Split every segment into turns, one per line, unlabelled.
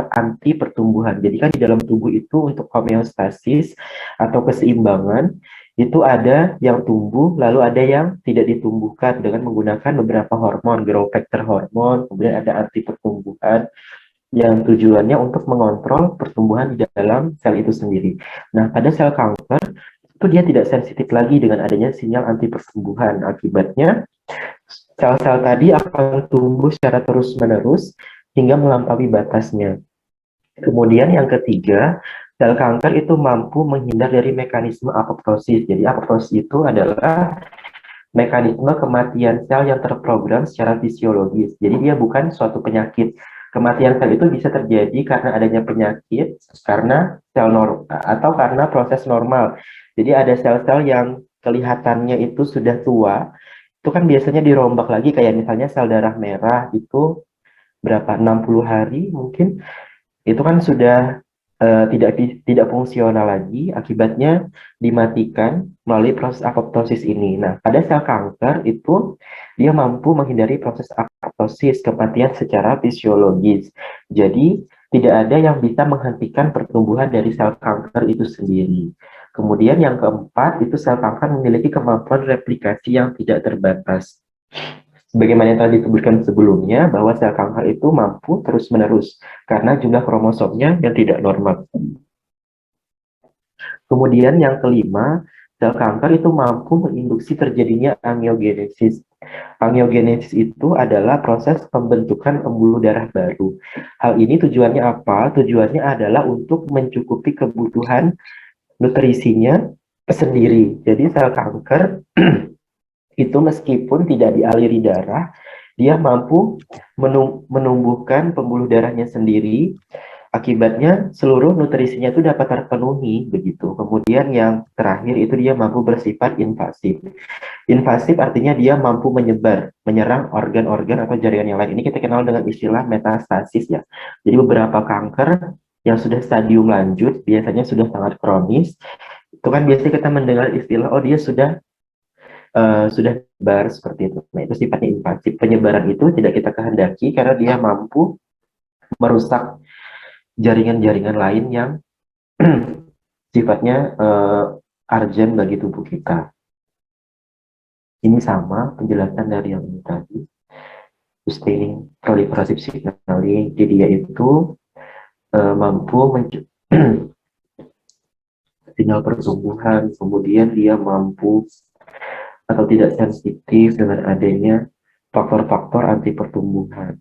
anti pertumbuhan. Jadi kan di dalam tubuh itu untuk homeostasis atau keseimbangan itu ada yang tumbuh, lalu ada yang tidak ditumbuhkan dengan menggunakan beberapa hormon, growth factor hormon, kemudian ada anti pertumbuhan yang tujuannya untuk mengontrol pertumbuhan di dalam sel itu sendiri. Nah, pada sel kanker itu dia tidak sensitif lagi dengan adanya sinyal anti pertumbuhan. Akibatnya sel-sel tadi akan tumbuh secara terus-menerus hingga melampaui batasnya. Kemudian yang ketiga, sel kanker itu mampu menghindar dari mekanisme apoptosis. Jadi apoptosis itu adalah mekanisme kematian sel yang terprogram secara fisiologis. Jadi dia bukan suatu penyakit. Kematian sel itu bisa terjadi karena adanya penyakit, karena atau karena proses normal. Jadi ada sel-sel yang kelihatannya itu sudah tua, itu kan biasanya dirombak lagi kayak misalnya sel darah merah itu berapa 60 hari mungkin itu kan sudah tidak fungsional lagi, akibatnya dimatikan melalui proses apoptosis ini. Nah, pada sel kanker itu dia mampu menghindari proses apoptosis, kematian secara fisiologis. Jadi tidak ada yang bisa menghentikan pertumbuhan dari sel kanker itu sendiri. Kemudian yang keempat itu sel kanker memiliki kemampuan replikasi yang tidak terbatas. Sebagaimana yang telah disebutkan sebelumnya, bahwa sel kanker itu mampu terus-menerus karena jumlah kromosomnya yang tidak normal. Kemudian yang kelima, sel kanker itu mampu menginduksi terjadinya angiogenesis. Angiogenesis itu adalah proses pembentukan pembuluh darah baru. Hal ini tujuannya apa? Tujuannya adalah untuk mencukupi kebutuhan nutrisinya sendiri. Jadi sel kanker itu meskipun tidak dialiri darah, dia mampu menumbuhkan pembuluh darahnya sendiri. Akibatnya seluruh nutrisinya itu dapat terpenuhi begitu. Kemudian yang terakhir itu dia mampu bersifat invasif. Invasif artinya dia mampu menyebar, menyerang organ-organ atau jaringan yang lain. Ini kita kenal dengan istilah metastasis ya. Jadi beberapa kanker yang sudah stadium lanjut, biasanya sudah sangat kronis, itu kan biasanya kita mendengar istilah, oh dia sudah bar seperti itu. Nah, itu sifatnya invasif. Penyebaran itu tidak kita kehendaki karena dia mampu merusak jaringan-jaringan lain yang sifatnya urgent bagi tubuh kita. Ini sama penjelasan dari yang ini tadi. Sustaining proliferative signaling. Jadi dia itu mampu sinyal pertumbuhan, kemudian dia mampu atau tidak sensitif dengan adanya faktor-faktor anti pertumbuhan.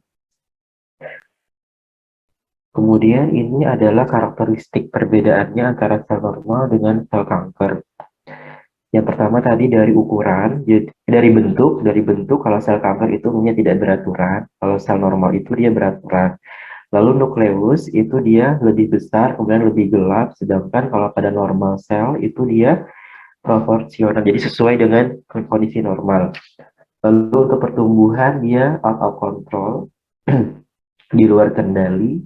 Kemudian ini adalah karakteristik perbedaannya antara sel normal dengan sel kanker. Yang pertama tadi dari ukuran, jadi dari bentuk kalau sel kanker itu umumnya tidak beraturan, kalau sel normal itu dia beraturan. Lalu nukleus itu dia lebih besar, kemudian lebih gelap, sedangkan kalau pada normal sel itu dia proporsional, jadi sesuai dengan kondisi normal. Lalu untuk pertumbuhan dia out of control, di luar kendali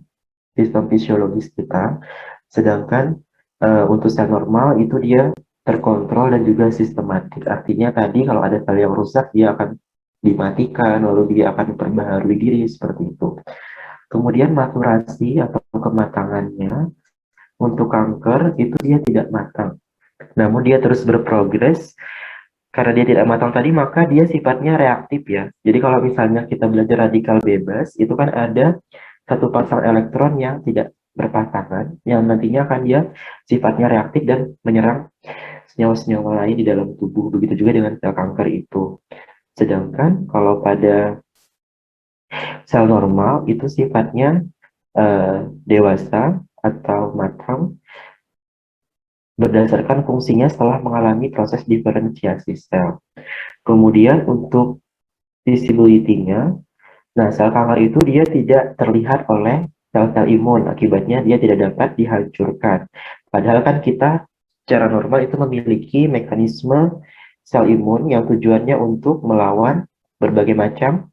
sistem fisiologis kita, sedangkan untuk sel normal itu dia terkontrol dan juga sistematik. Artinya tadi kalau ada sel yang rusak dia akan dimatikan, lalu dia akan memperbaharui diri seperti itu. Kemudian maturasi atau kematangannya untuk kanker itu dia tidak matang. Namun dia terus berprogres. Karena dia tidak matang tadi, maka dia sifatnya reaktif ya. Jadi kalau misalnya kita belajar radikal bebas, itu kan ada satu pasang elektron yang tidak berpasangan, yang nantinya akan dia sifatnya reaktif dan menyerang senyawa-senyawa lain di dalam tubuh. Begitu juga dengan sel kanker itu. Sedangkan kalau pada sel normal itu sifatnya dewasa atau matang berdasarkan fungsinya setelah mengalami proses diferensiasi sel. Kemudian untuk visibility-nya, nah sel kanker itu dia tidak terlihat oleh sel-sel imun, akibatnya dia tidak dapat dihancurkan. Padahal kan kita secara normal itu memiliki mekanisme sel imun yang tujuannya untuk melawan berbagai macam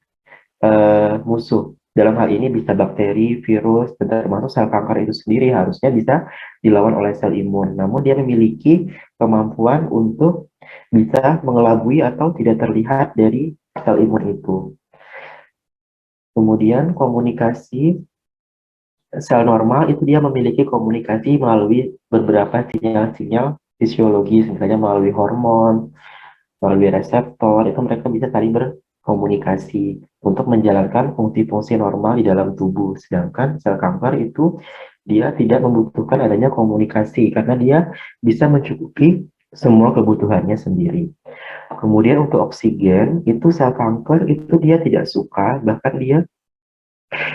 musuh. Dalam hal ini bisa bakteri, virus, dan termasuk sel kanker itu sendiri harusnya bisa dilawan oleh sel imun. Namun dia memiliki kemampuan untuk bisa mengelabui atau tidak terlihat dari sel imun itu. Kemudian komunikasi sel normal itu dia memiliki komunikasi melalui beberapa sinyal-sinyal fisiologis, misalnya melalui hormon, melalui reseptor, itu mereka bisa saling berkomunikasi untuk menjalankan fungsi-fungsi normal di dalam tubuh. Sedangkan sel kanker itu dia tidak membutuhkan adanya komunikasi karena dia bisa mencukupi semua kebutuhannya sendiri. Kemudian untuk oksigen, itu sel kanker itu dia tidak suka, bahkan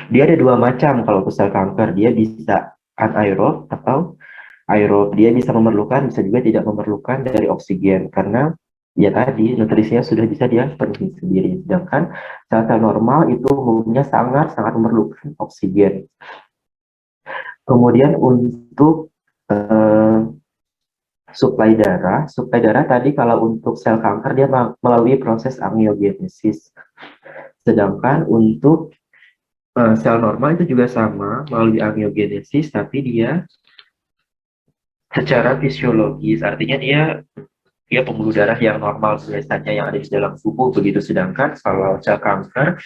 dia ada dua macam kalau untuk sel kanker. Dia bisa anaerob atau aerob. Dia bisa memerlukan, bisa juga tidak memerlukan dari oksigen karena ya tadi nutrisinya sudah bisa dia penuhi sendiri. Sedangkan sel-sel normal itu umumnya sangat-sangat memerlukan oksigen. Kemudian untuk eh, suplai darah tadi kalau untuk sel kanker dia melalui proses angiogenesis. Sedangkan untuk sel normal itu juga sama melalui angiogenesis, tapi dia secara fisiologis, artinya dia pembuluh darah yang normal biasanya yang ada di dalam tubuh begitu. Sedangkan kalau sel kanker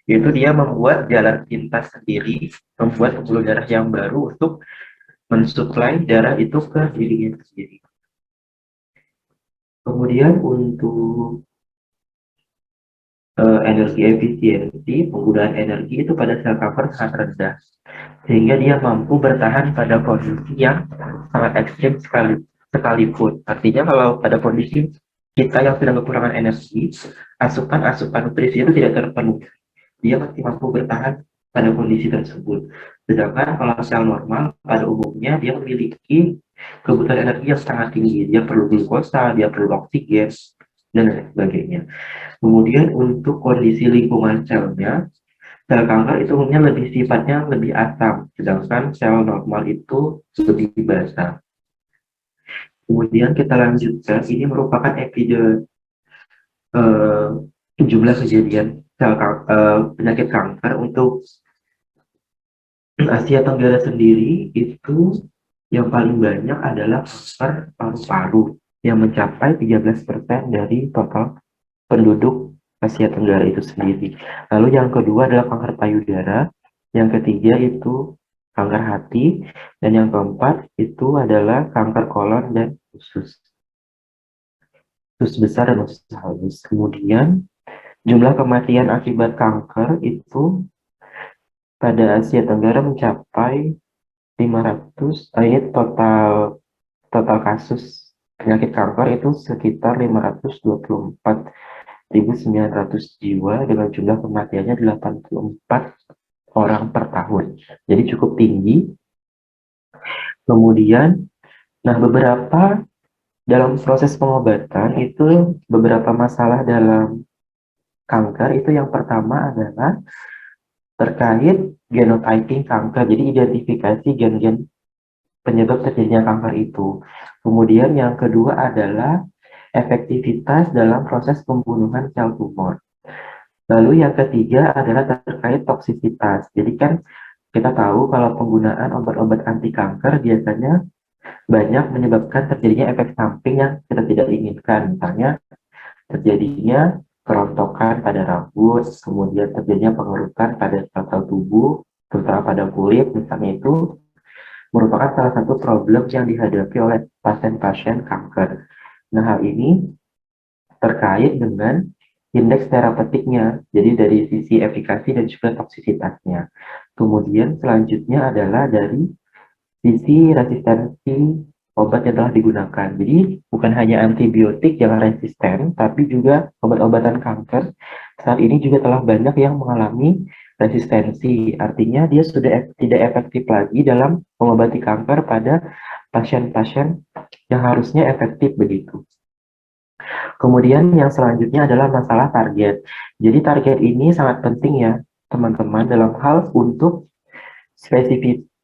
itu dia membuat jalan pintas sendiri, membuat pembuluh darah yang baru untuk mensuplai darah itu ke dirinya sendiri. Kemudian untuk energi efisiensi, penggunaan energi itu pada sel kanker sangat rendah, sehingga dia mampu bertahan pada kondisi yang sangat ekstrim sekalipun. Artinya kalau pada kondisi kita yang sedang kekurangan energi, asupan-asupan nutrisi itu tidak terpenuhi, dia masih mampu bertahan pada kondisi tersebut. Sedangkan kalau sel normal pada umumnya dia memiliki kebutuhan energi yang sangat tinggi, dia perlu glukosa, dia perlu oksigen, dan lain sebagainya. Kemudian untuk kondisi lingkungan selnya, sel kanker itu umumnya lebih sifatnya lebih asam, sedangkan sel normal itu lebih basah. Kemudian kita lanjutkan, ini merupakan eh, jumlah kejadian penyakit kanker untuk Asia Tenggara sendiri itu yang paling banyak adalah kanker paru-paru yang mencapai 13% dari total penduduk Asia Tenggara itu sendiri. Lalu yang kedua adalah kanker payudara, yang ketiga itu kanker hati, dan yang keempat itu adalah kanker kolon dan usus besar dan usus halus. Kemudian jumlah kematian akibat kanker itu pada Asia Tenggara mencapai 500, ini total total kasus penyakit kanker itu sekitar 524.900 jiwa dengan jumlah kematiannya 84 orang per tahun. Jadi cukup tinggi. Kemudian, nah beberapa dalam proses pengobatan itu beberapa masalah dalam kanker itu yang pertama adalah terkait genotyping kanker. Jadi identifikasi gen-gen penyebab terjadinya kanker itu. Kemudian yang kedua adalah efektivitas dalam proses pembunuhan sel tumor. Lalu yang ketiga adalah terkait toksisitas. Jadi kan kita tahu kalau penggunaan obat-obat anti kanker biasanya banyak menyebabkan terjadinya efek samping yang kita tidak inginkan. Misalnya terjadinya kerontokan pada rambut, kemudian terjadinya pengerukan pada sel tubuh, terutama pada kulit, misalnya itu merupakan salah satu problem yang dihadapi oleh pasien-pasien kanker. Nah, hal ini terkait dengan indeks terapeutiknya, jadi dari sisi efikasi dan juga toksisitasnya. Kemudian selanjutnya adalah dari sisi resistensi obat yang telah digunakan. Jadi bukan hanya antibiotik yang resisten, tapi juga obat-obatan kanker saat ini juga telah banyak yang mengalami resistensi. Artinya dia sudah tidak efektif lagi dalam mengobati kanker pada pasien-pasien yang harusnya efektif begitu. Kemudian yang selanjutnya adalah masalah target. Jadi target ini sangat penting ya teman-teman dalam hal untuk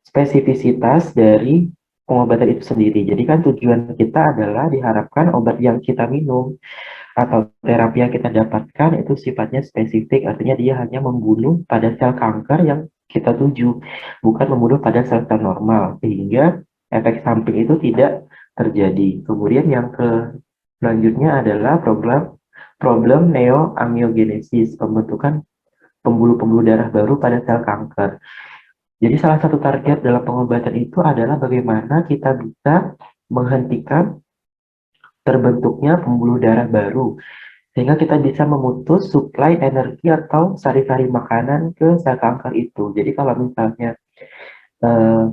spesifisitas dari pengobatan itu sendiri. Jadi kan tujuan kita adalah diharapkan obat yang kita minum atau terapi yang kita dapatkan itu sifatnya spesifik, artinya dia hanya membunuh pada sel kanker yang kita tuju, bukan membunuh pada sel-sel normal, sehingga efek samping itu tidak terjadi. Kemudian yang selanjutnya adalah problem neoangiogenesis, pembentukan pembuluh-pembuluh darah baru pada sel kanker. Jadi salah satu target dalam pengobatan itu adalah bagaimana kita bisa menghentikan terbentuknya pembuluh darah baru, sehingga kita bisa memutus suplai energi atau sari-sari makanan ke sel kanker itu. Jadi kalau misalnya eh,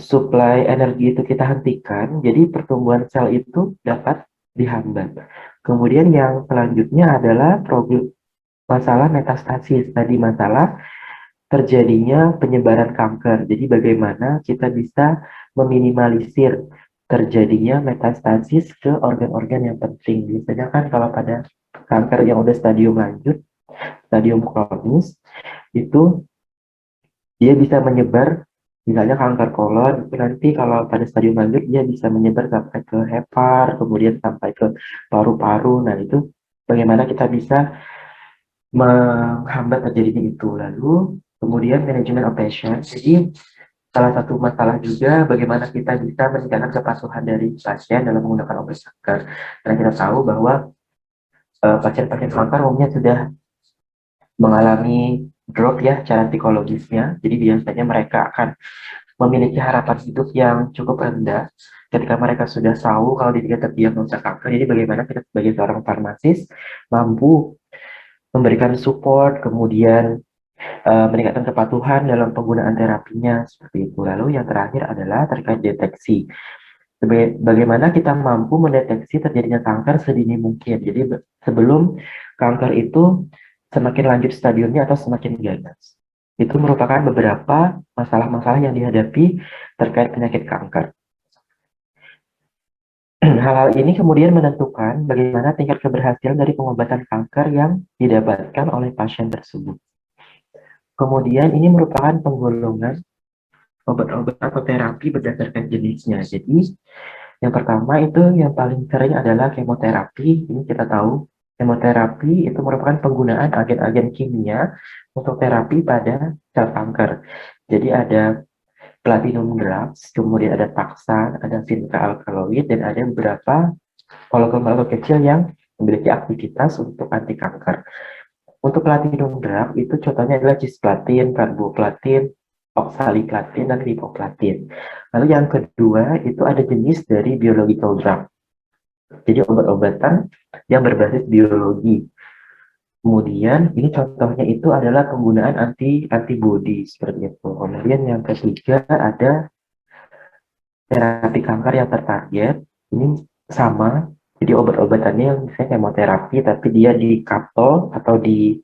suplai energi itu kita hentikan, jadi pertumbuhan sel itu dapat dihambat. Kemudian yang selanjutnya adalah problem masalah metastasis. Tadi masalah terjadinya penyebaran kanker. Jadi bagaimana kita bisa meminimalisir terjadinya metastasis ke organ-organ yang penting. Biasanya kan kalau pada kanker yang udah stadium lanjut, stadium kronis, itu dia bisa menyebar, misalnya kanker kolon, itu nanti kalau pada stadium lanjut dia bisa menyebar sampai ke hepar, kemudian sampai ke paru-paru. Nah, itu bagaimana kita bisa menghambat terjadinya itu. Lalu kemudian manajemen of patient. Jadi salah satu masalah juga bagaimana kita bisa meningkatkan kepatuhan dari pasien dalam menggunakan obat kanker. Karena kita tahu bahwa pasien-pasien kanker umumnya sudah mengalami drop ya cara psikologisnya. Jadi biasanya mereka akan memiliki harapan hidup yang cukup rendah ketika mereka sudah tahu kalau dirinya terdiagnosa kanker. Jadi bagaimana kita sebagai seorang farmasis mampu memberikan support, kemudian meningkatkan kepatuhan dalam penggunaan terapinya seperti itu. Lalu yang terakhir adalah terkait deteksi. Bagaimana kita mampu mendeteksi terjadinya kanker sedini mungkin. Jadi sebelum kanker itu semakin lanjut stadiumnya atau semakin ganas. Itu merupakan beberapa masalah-masalah yang dihadapi terkait penyakit kanker. Hal-hal ini kemudian menentukan bagaimana tingkat keberhasilan dari pengobatan kanker yang didapatkan oleh pasien tersebut. Kemudian ini merupakan penggolongan obat-obat atau terapi berdasarkan jenisnya. Jadi yang pertama itu yang paling sering adalah kemoterapi. Ini kita tahu kemoterapi itu merupakan penggunaan agen-agen kimia untuk terapi pada sel kanker. Jadi ada platinum drugs, kemudian ada taxan, ada vinca alkaloid, dan ada beberapa molekul-molekul kecil yang memiliki aktivitas untuk anti kanker. Untuk platinum drug itu contohnya adalah cisplatin, carboplatin, oxaliplatin, dan lipoplatin. Lalu yang kedua itu ada jenis dari biological drug. Jadi obat-obatan yang berbasis biologi. Kemudian ini contohnya itu adalah penggunaan antibody seperti itu. Kemudian yang ketiga ada terapi kanker yang tertarget. Ini sama. Jadi obat-obatannya yang misalnya kemoterapi tapi dia di couple atau di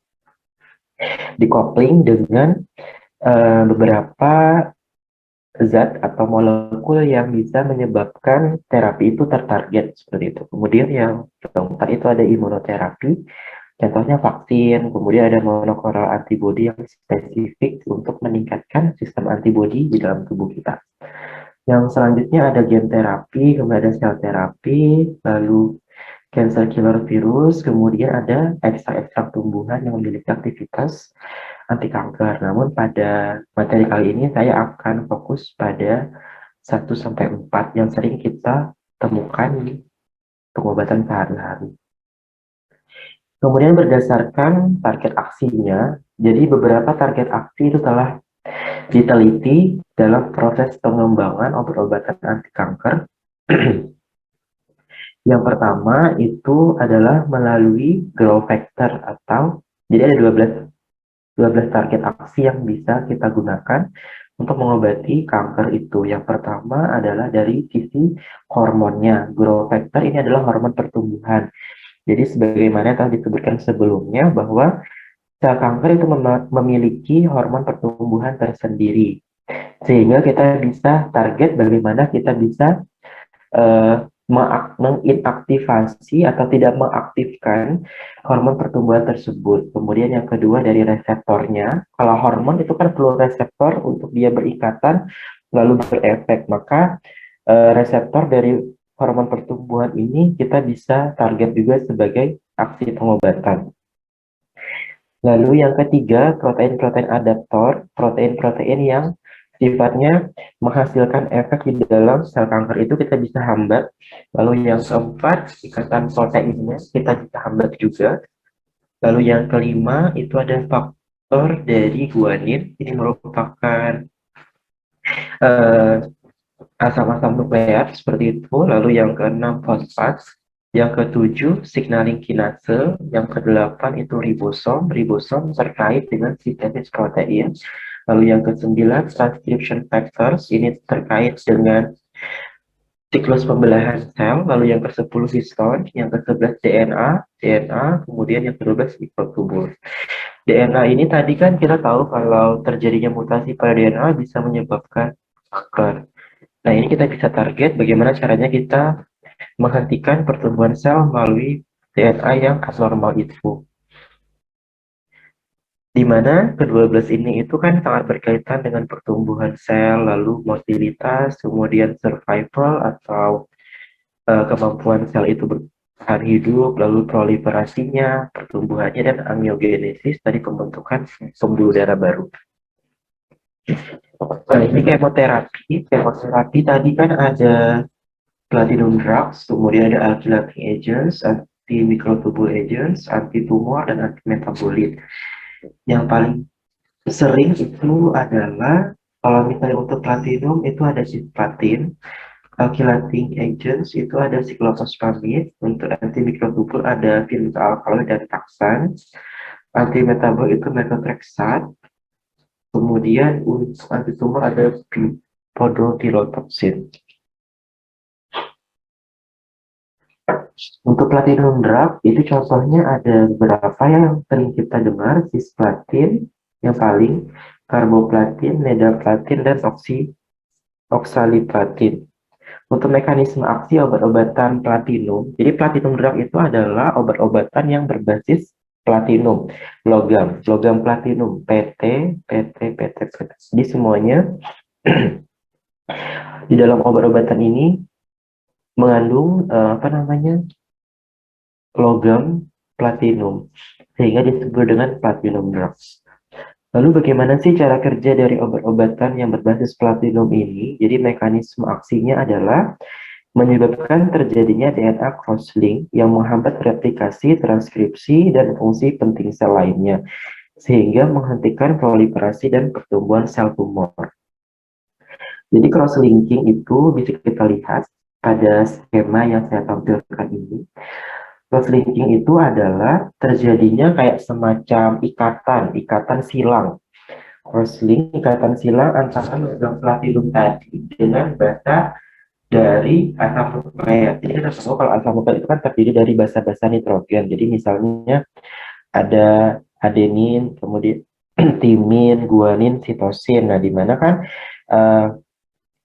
coupling dengan beberapa zat atau molekul yang bisa menyebabkan terapi itu tertarget seperti itu. Kemudian yang keempat itu ada imunoterapi, contohnya vaksin. Kemudian ada monoklonal antibody yang spesifik untuk meningkatkan sistem antibody di dalam tubuh kita. Yang selanjutnya ada gen terapi, kemudian ada sel terapi, lalu cancer killer virus, kemudian ada ekstrak-ekstrak tumbuhan yang memiliki aktivitas anti kanker. Namun pada materi kali ini saya akan fokus pada 1-4 yang sering kita temukan di pengobatan sehari-hari. Kemudian berdasarkan target aksinya, jadi beberapa target aksi itu telah diteliti dalam proses pengembangan obat-obatan anti kanker. Yang pertama itu adalah melalui growth factor atau jadi ada 12 target aksi yang bisa kita gunakan untuk mengobati kanker itu. Yang pertama adalah dari sisi hormonnya. Growth factor ini adalah hormon pertumbuhan. Jadi sebagaimana telah disebutkan sebelumnya bahwa sel kanker itu memiliki hormon pertumbuhan tersendiri. Sehingga kita bisa target bagaimana kita bisa menginaktivasi atau tidak mengaktifkan hormon pertumbuhan tersebut. Kemudian yang kedua dari reseptornya. Kalau hormon itu kan perlu reseptor untuk dia berikatan lalu berefek. Maka reseptor dari hormon pertumbuhan ini kita bisa target juga sebagai aksi pengobatan. Lalu yang ketiga, protein-protein adaptor, protein-protein yang sifatnya menghasilkan efek di dalam sel kanker itu kita bisa hambat. Lalu yang keempat, ikatan proteinnya kita bisa hambat juga. Lalu yang kelima itu ada dari guanin. Ini merupakan eh, asam-asam nukleat seperti itu. Lalu yang keenam fosfat, yang ketujuh signaling kinase, yang kedelapan itu ribosom. Ribosom terkait dengan sintesis protein. Lalu yang kesembilan transcription factors, ini terkait dengan siklus pembelahan sel. Lalu yang ke-10 histon, yang ke-11 DNA, kemudian yang ke-12 mikrotubul. DNA ini tadi kan kita tahu kalau terjadinya mutasi pada DNA bisa menyebabkan kanker. Nah, ini kita bisa target bagaimana caranya kita menghentikan pertumbuhan sel melalui DNA yang abnormal itu. Di mana ke-12 ini itu kan sangat berkaitan dengan pertumbuhan sel, lalu motilitas, kemudian survival atau kemampuan sel itu bertahan hidup, lalu proliferasinya, pertumbuhannya, dan angiogenesis, tadi pembentukan pembuluh darah baru. Nah, ini kemoterapi. Kemoterapi tadi kan ada platinum drugs, kemudian ada alkylating agents, anti-microtubule agents, anti-tumor, dan anti-metabolit. Yang paling sering itu adalah, kalau misalnya untuk platinum itu ada cisplatin, alkylating agents itu ada cyclophosphamide, untuk anti-microtubule ada vinyl dan taxan, anti-metabol itu methotrexate, kemudian untuk anti-tumor ada podotirotoxin. Untuk platinum drug, itu contohnya ada beberapa yang sering kita dengar, cisplatin, yang paling, carboplatin, nedaplatin, dan oxaliplatin. Untuk mekanisme aksi obat-obatan platinum, jadi platinum drug itu adalah obat-obatan yang berbasis platinum, logam platinum, PT, PT, PT, PT. Jadi semuanya di dalam obat-obatan ini mengandung logam platinum, sehingga disebut dengan platinum drugs. Lalu bagaimana sih cara kerja dari obat-obatan yang berbasis platinum ini? Jadi mekanisme aksinya adalah menyebabkan terjadinya DNA crosslink yang menghambat replikasi, transkripsi, dan fungsi penting sel lainnya, sehingga menghentikan proliferasi dan pertumbuhan sel tumor. Jadi crosslinking itu bisa kita lihat pada skema yang saya tampilkan ini. Crosslinking itu adalah terjadinya kayak semacam ikatan silang. Crosslink, ikatan silang antara logam platinum tadi dengan basa dari asam nukleat. Jadi kita tahu kalau asam nukleat itu kan terdiri dari basa-basa nitrogen. Jadi misalnya ada adenin, kemudian timin, guanin, sitosin. Nah, di mana kan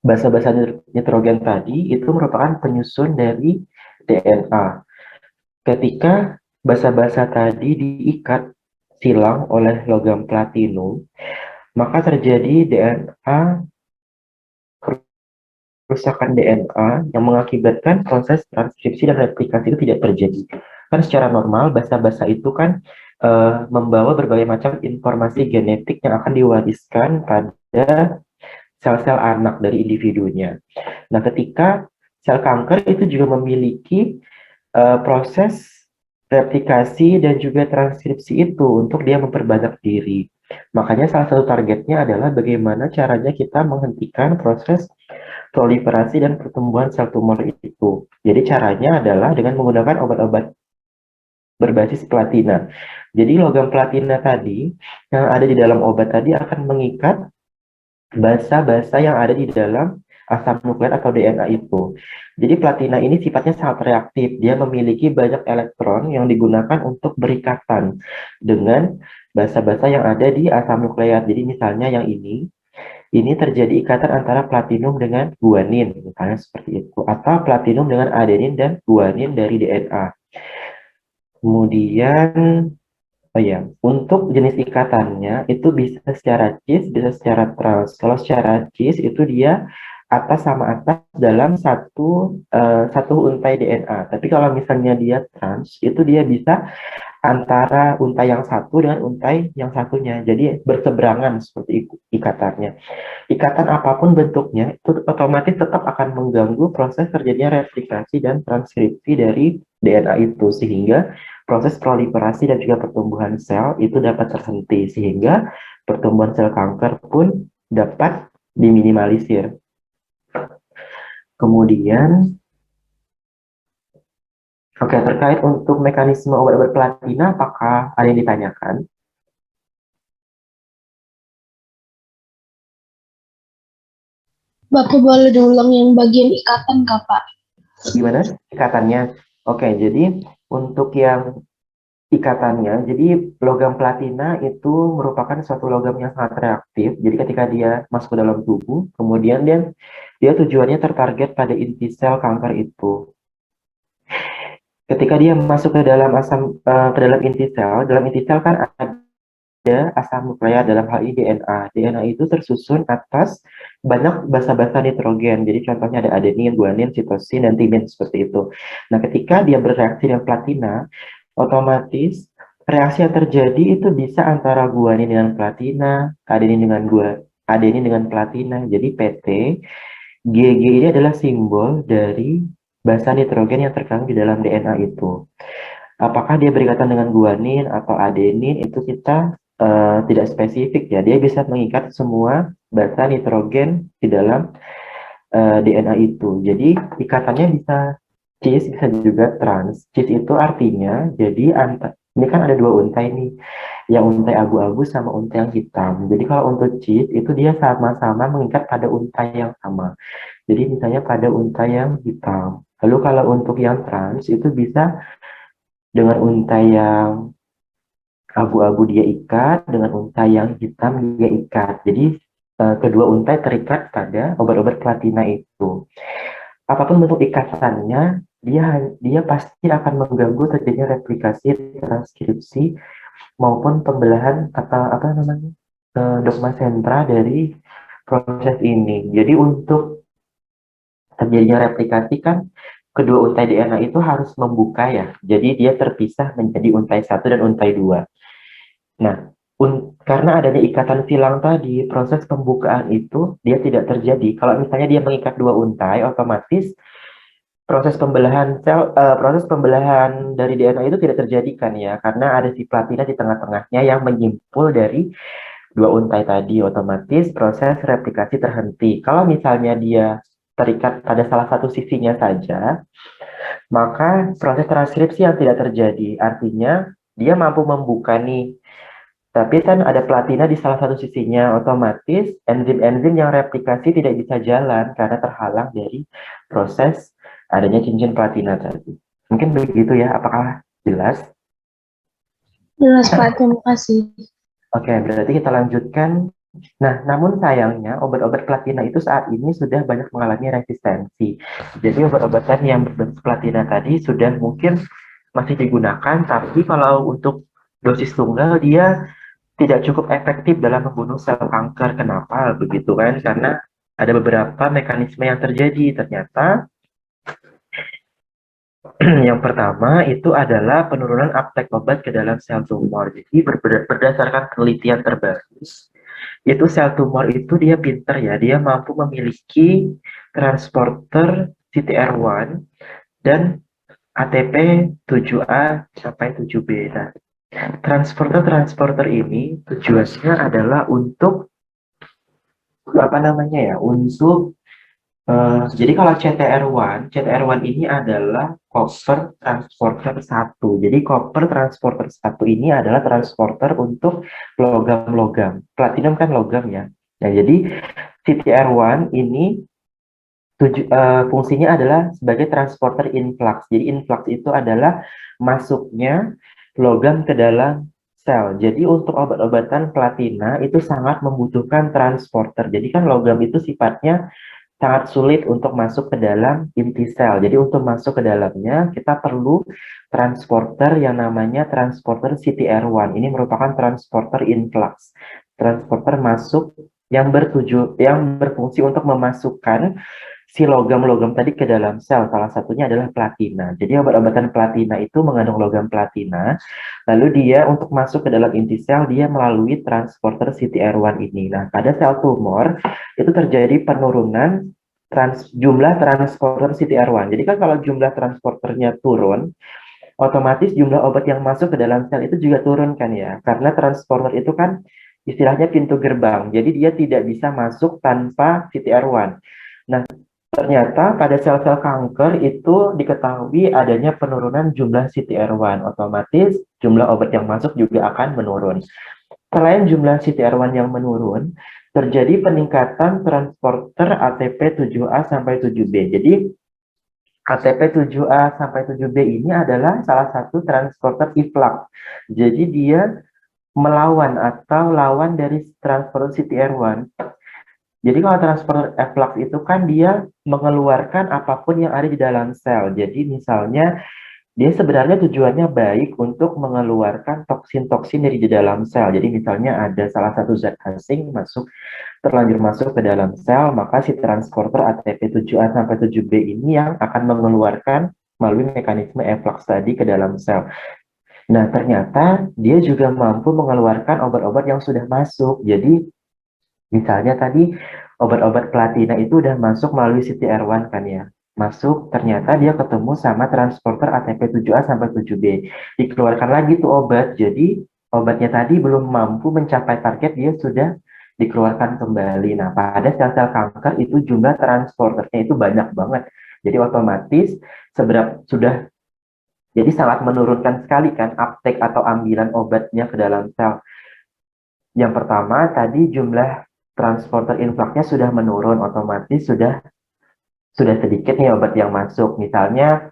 basa-basa nitrogen tadi itu merupakan penyusun dari DNA. Ketika basa-basa tadi diikat silang oleh logam platinum, maka terjadi DNA, kerusakan DNA yang mengakibatkan proses transkripsi dan replikasi itu tidak terjadi. Kan secara normal basa-basa itu kan membawa berbagai macam informasi genetik yang akan diwariskan pada sel-sel anak dari individunya. Nah, ketika sel kanker itu juga memiliki proses replikasi dan juga transkripsi itu untuk dia memperbanyak diri. Makanya salah satu targetnya adalah bagaimana caranya kita menghentikan proses proliferasi dan pertumbuhan sel tumor itu. Jadi caranya adalah dengan menggunakan obat-obat berbasis platina. Jadi logam platina tadi yang ada di dalam obat tadi akan mengikat basa-basa yang ada di dalam asam nukleat atau DNA itu. Jadi platina ini sifatnya sangat reaktif. Dia memiliki banyak elektron yang digunakan untuk berikatan dengan basa-basa yang ada di asam nukleat. Jadi misalnya yang ini terjadi ikatan antara platinum dengan guanin, misalnya seperti itu. Atau platinum dengan adenin dan guanin dari DNA. Kemudian, oh ya, untuk jenis ikatannya itu bisa secara cis, bisa secara trans. Kalau secara cis itu dia atas sama atas dalam satu untai DNA. Tapi kalau misalnya dia trans, itu dia bisa antara untai yang satu dengan untai yang satunya. Jadi berseberangan seperti ikatannya. Ikatan apapun bentuknya itu otomatis tetap akan mengganggu proses terjadinya replikasi dan transkripsi dari DNA itu, sehingga proses proliferasi dan juga pertumbuhan sel itu dapat terhenti, sehingga pertumbuhan sel kanker pun dapat diminimalisir. Kemudian, oke, terkait untuk mekanisme obat-obat platina, apakah ada yang ditanyakan?
Bapak boleh diulang yang bagian ikatan, Kak, Pak?
Gimana ikatannya? Oke, jadi untuk yang ikatannya, jadi logam platina itu merupakan suatu logam yang sangat reaktif. Jadi ketika dia masuk ke dalam tubuh, kemudian dia tujuannya tertarget pada inti sel kanker itu. Ketika dia masuk ke dalam ke dalam inti sel kan ada asam nukleat, dalam hal ini DNA. DNA itu tersusun atas banyak basa-basa nitrogen. Jadi contohnya ada adenin, guanin, sitosin, dan timin seperti itu. Nah, ketika dia bereaksi dengan platina, otomatis reaksi yang terjadi itu bisa antara guanin dengan platina, adenin dengan platina. Jadi PT, GG ini adalah simbol dari basa nitrogen yang terkandung di dalam DNA itu. Apakah dia berikatan dengan guanin atau adenin itu kita tidak spesifik ya. Dia bisa mengikat semua basa nitrogen di dalam DNA itu. Jadi ikatannya bisa cis, bisa juga trans. Cis itu artinya jadi ini kan ada dua untai nih, yang untai abu-abu sama untai yang hitam. Jadi kalau untuk cis itu dia sama-sama mengikat pada untai yang sama. Jadi misalnya pada untai yang hitam. Lalu kalau untuk yang trans itu bisa dengan untai yang abu-abu dia ikat, dengan untai yang hitam dia ikat. Jadi kedua untai terikat pada obat-obat platina itu. Apapun bentuk ikatannya, dia pasti akan mengganggu terjadinya replikasi, transkripsi maupun pembelahan atau apa namanya dogma sentra dari proses ini. Jadi untuk terjadinya replikasi kan kedua untai DNA itu harus membuka ya. Jadi dia terpisah menjadi untai satu dan untai dua. Nah, karena adanya ikatan silang tadi, proses pembukaan itu dia tidak terjadi. Kalau misalnya dia mengikat dua untai, otomatis proses pembelahan dari DNA itu tidak terjadi kan ya, karena ada si platina di tengah-tengahnya yang menyimpul dari dua untai tadi, otomatis proses replikasi terhenti. Kalau misalnya dia terikat pada salah satu sisinya saja, maka proses transkripsi yang tidak terjadi. Artinya dia mampu membuka nih, tapi kan ada platina di salah satu sisinya, otomatis enzim-enzim yang replikasi tidak bisa jalan karena terhalang dari proses adanya cincin platina tadi. Mungkin begitu ya, apakah jelas?
Jelas, Pak. Terima kasih.
Oke, berarti kita lanjutkan. Nah, namun sayangnya obat-obat platina itu saat ini sudah banyak mengalami resistensi. Jadi obat-obatan yang berbentuk platina tadi sudah mungkin masih digunakan, tapi kalau untuk dosis tunggal dia tidak cukup efektif dalam membunuh sel kanker. Kenapa begitu kan? Karena ada beberapa mekanisme yang terjadi. Ternyata yang pertama itu adalah penurunan uptake obat ke dalam sel tumor. Jadi berdasarkan penelitian terbaru, itu sel tumor itu dia pinter ya, dia mampu memiliki transporter CTR1 dan ATP 7A sampai 7B. Nah, transporter-transporter ini tujuannya adalah untuk apa namanya ya, untuk jadi kalau CTR1 ini adalah copper transporter satu. Jadi copper transporter satu ini adalah transporter untuk logam-logam. Platinum kan logam ya. Nah, jadi CTR1 ini fungsinya adalah sebagai transporter influx. Jadi influx itu adalah masuknya logam ke dalam sel. Jadi untuk obat-obatan platina itu sangat membutuhkan transporter. Jadi kan logam itu sifatnya sangat sulit untuk masuk ke dalam inti sel. Jadi untuk masuk ke dalamnya kita perlu transporter yang namanya transporter CTR1. Ini merupakan transporter influx. Transporter masuk yang berfungsi untuk memasukkan si logam-logam tadi ke dalam sel. Salah satunya adalah platina. Jadi obat-obatan platina itu mengandung logam platina. Lalu dia untuk masuk ke dalam inti sel, dia melalui transporter CTR1 ini. Nah, pada sel tumor itu terjadi penurunan jumlah transporter CTR1. Jadi kan kalau jumlah transporternya turun, otomatis jumlah obat yang masuk ke dalam sel itu juga turun kan ya. Karena transporter itu kan istilahnya pintu gerbang. Jadi dia tidak bisa masuk tanpa CTR1. Nah, ternyata pada sel-sel kanker itu diketahui adanya penurunan jumlah CTR1. Otomatis jumlah obat yang masuk juga akan menurun. Selain jumlah CTR1 yang menurun, terjadi peningkatan transporter ATP7A sampai 7B. Jadi ATP7A sampai 7B ini adalah salah satu transporter efflux. Jadi dia melawan atau lawan dari transporter CTR1. Jadi kalau transporter efflux itu kan dia mengeluarkan apapun yang ada di dalam sel. Jadi misalnya dia sebenarnya tujuannya baik untuk mengeluarkan toksin-toksin dari di dalam sel. Jadi misalnya ada salah satu zat asing terlanjur masuk ke dalam sel, maka si transporter ATP7A sampai 7B ini yang akan mengeluarkan melalui mekanisme efflux tadi ke dalam sel. Nah, ternyata dia juga mampu mengeluarkan obat-obat yang sudah masuk. Jadi misalnya tadi obat-obat platina itu udah masuk melalui CTR1 kan ya. Masuk, ternyata dia ketemu sama transporter ATP7A sampai 7B. Dikeluarkan lagi tuh obat. Jadi obatnya tadi belum mampu mencapai target, dia sudah dikeluarkan kembali. Nah, pada sel-sel kanker itu jumlah transporternya itu banyak banget. Jadi otomatis sudah jadi sangat menurunkan sekali kan uptake atau ambilan obatnya ke dalam sel. Yang pertama tadi jumlah transporter influxnya sudah menurun, otomatis sudah sedikit nih obat yang masuk. Misalnya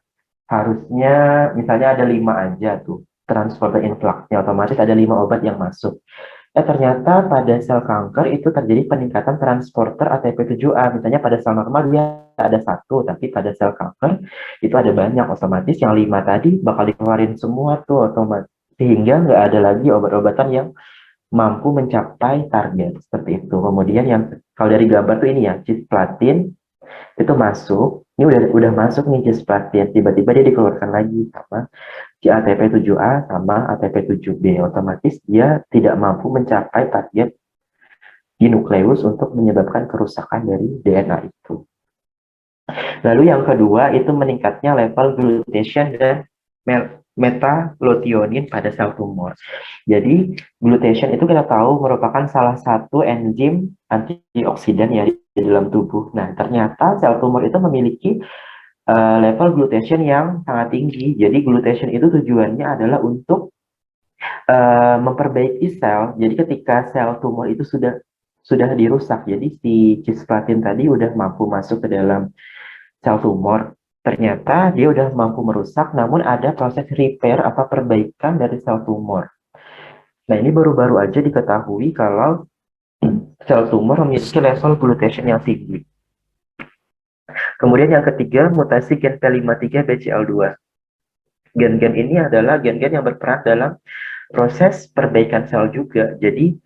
ada 5 aja tuh transporter influxnya, otomatis ada 5 obat yang masuk. Ternyata pada sel kanker itu terjadi peningkatan transporter ATP7A. Misalnya pada sel normal dia ada satu, tapi pada sel kanker itu ada banyak. Otomatis yang 5 tadi bakal dikeluarin semua tuh otomatis. Sehingga nggak ada lagi obat-obatan yang mampu mencapai target seperti itu. Kemudian yang kalau dari gambar tuh ini ya, cisplatin itu masuk. Ini udah masuk nih cisplatin. Tiba-tiba dia dikeluarkan lagi sama si ATP7A sama ATP7B. Otomatis dia tidak mampu mencapai target di nukleus untuk menyebabkan kerusakan dari DNA itu. Lalu yang kedua itu meningkatnya level glutation dan metalutionin pada sel tumor. Jadi glutation itu kita tahu merupakan salah satu enzim antioksidan ya di dalam tubuh. Nah, ternyata sel tumor itu memiliki level glutation yang sangat tinggi. Jadi glutation itu tujuannya adalah untuk memperbaiki sel. Jadi ketika sel tumor itu sudah dirusak, jadi si cisplatin tadi udah mampu masuk ke dalam sel tumor. Ternyata dia udah mampu merusak, namun ada proses repair atau perbaikan dari sel tumor. Nah, ini baru-baru aja diketahui kalau sel tumor memiliki level glutation yang tinggi. Kemudian yang ketiga, mutasi gen P53BCL2. Gen-gen ini adalah gen-gen yang berperan dalam proses perbaikan sel juga. Jadi,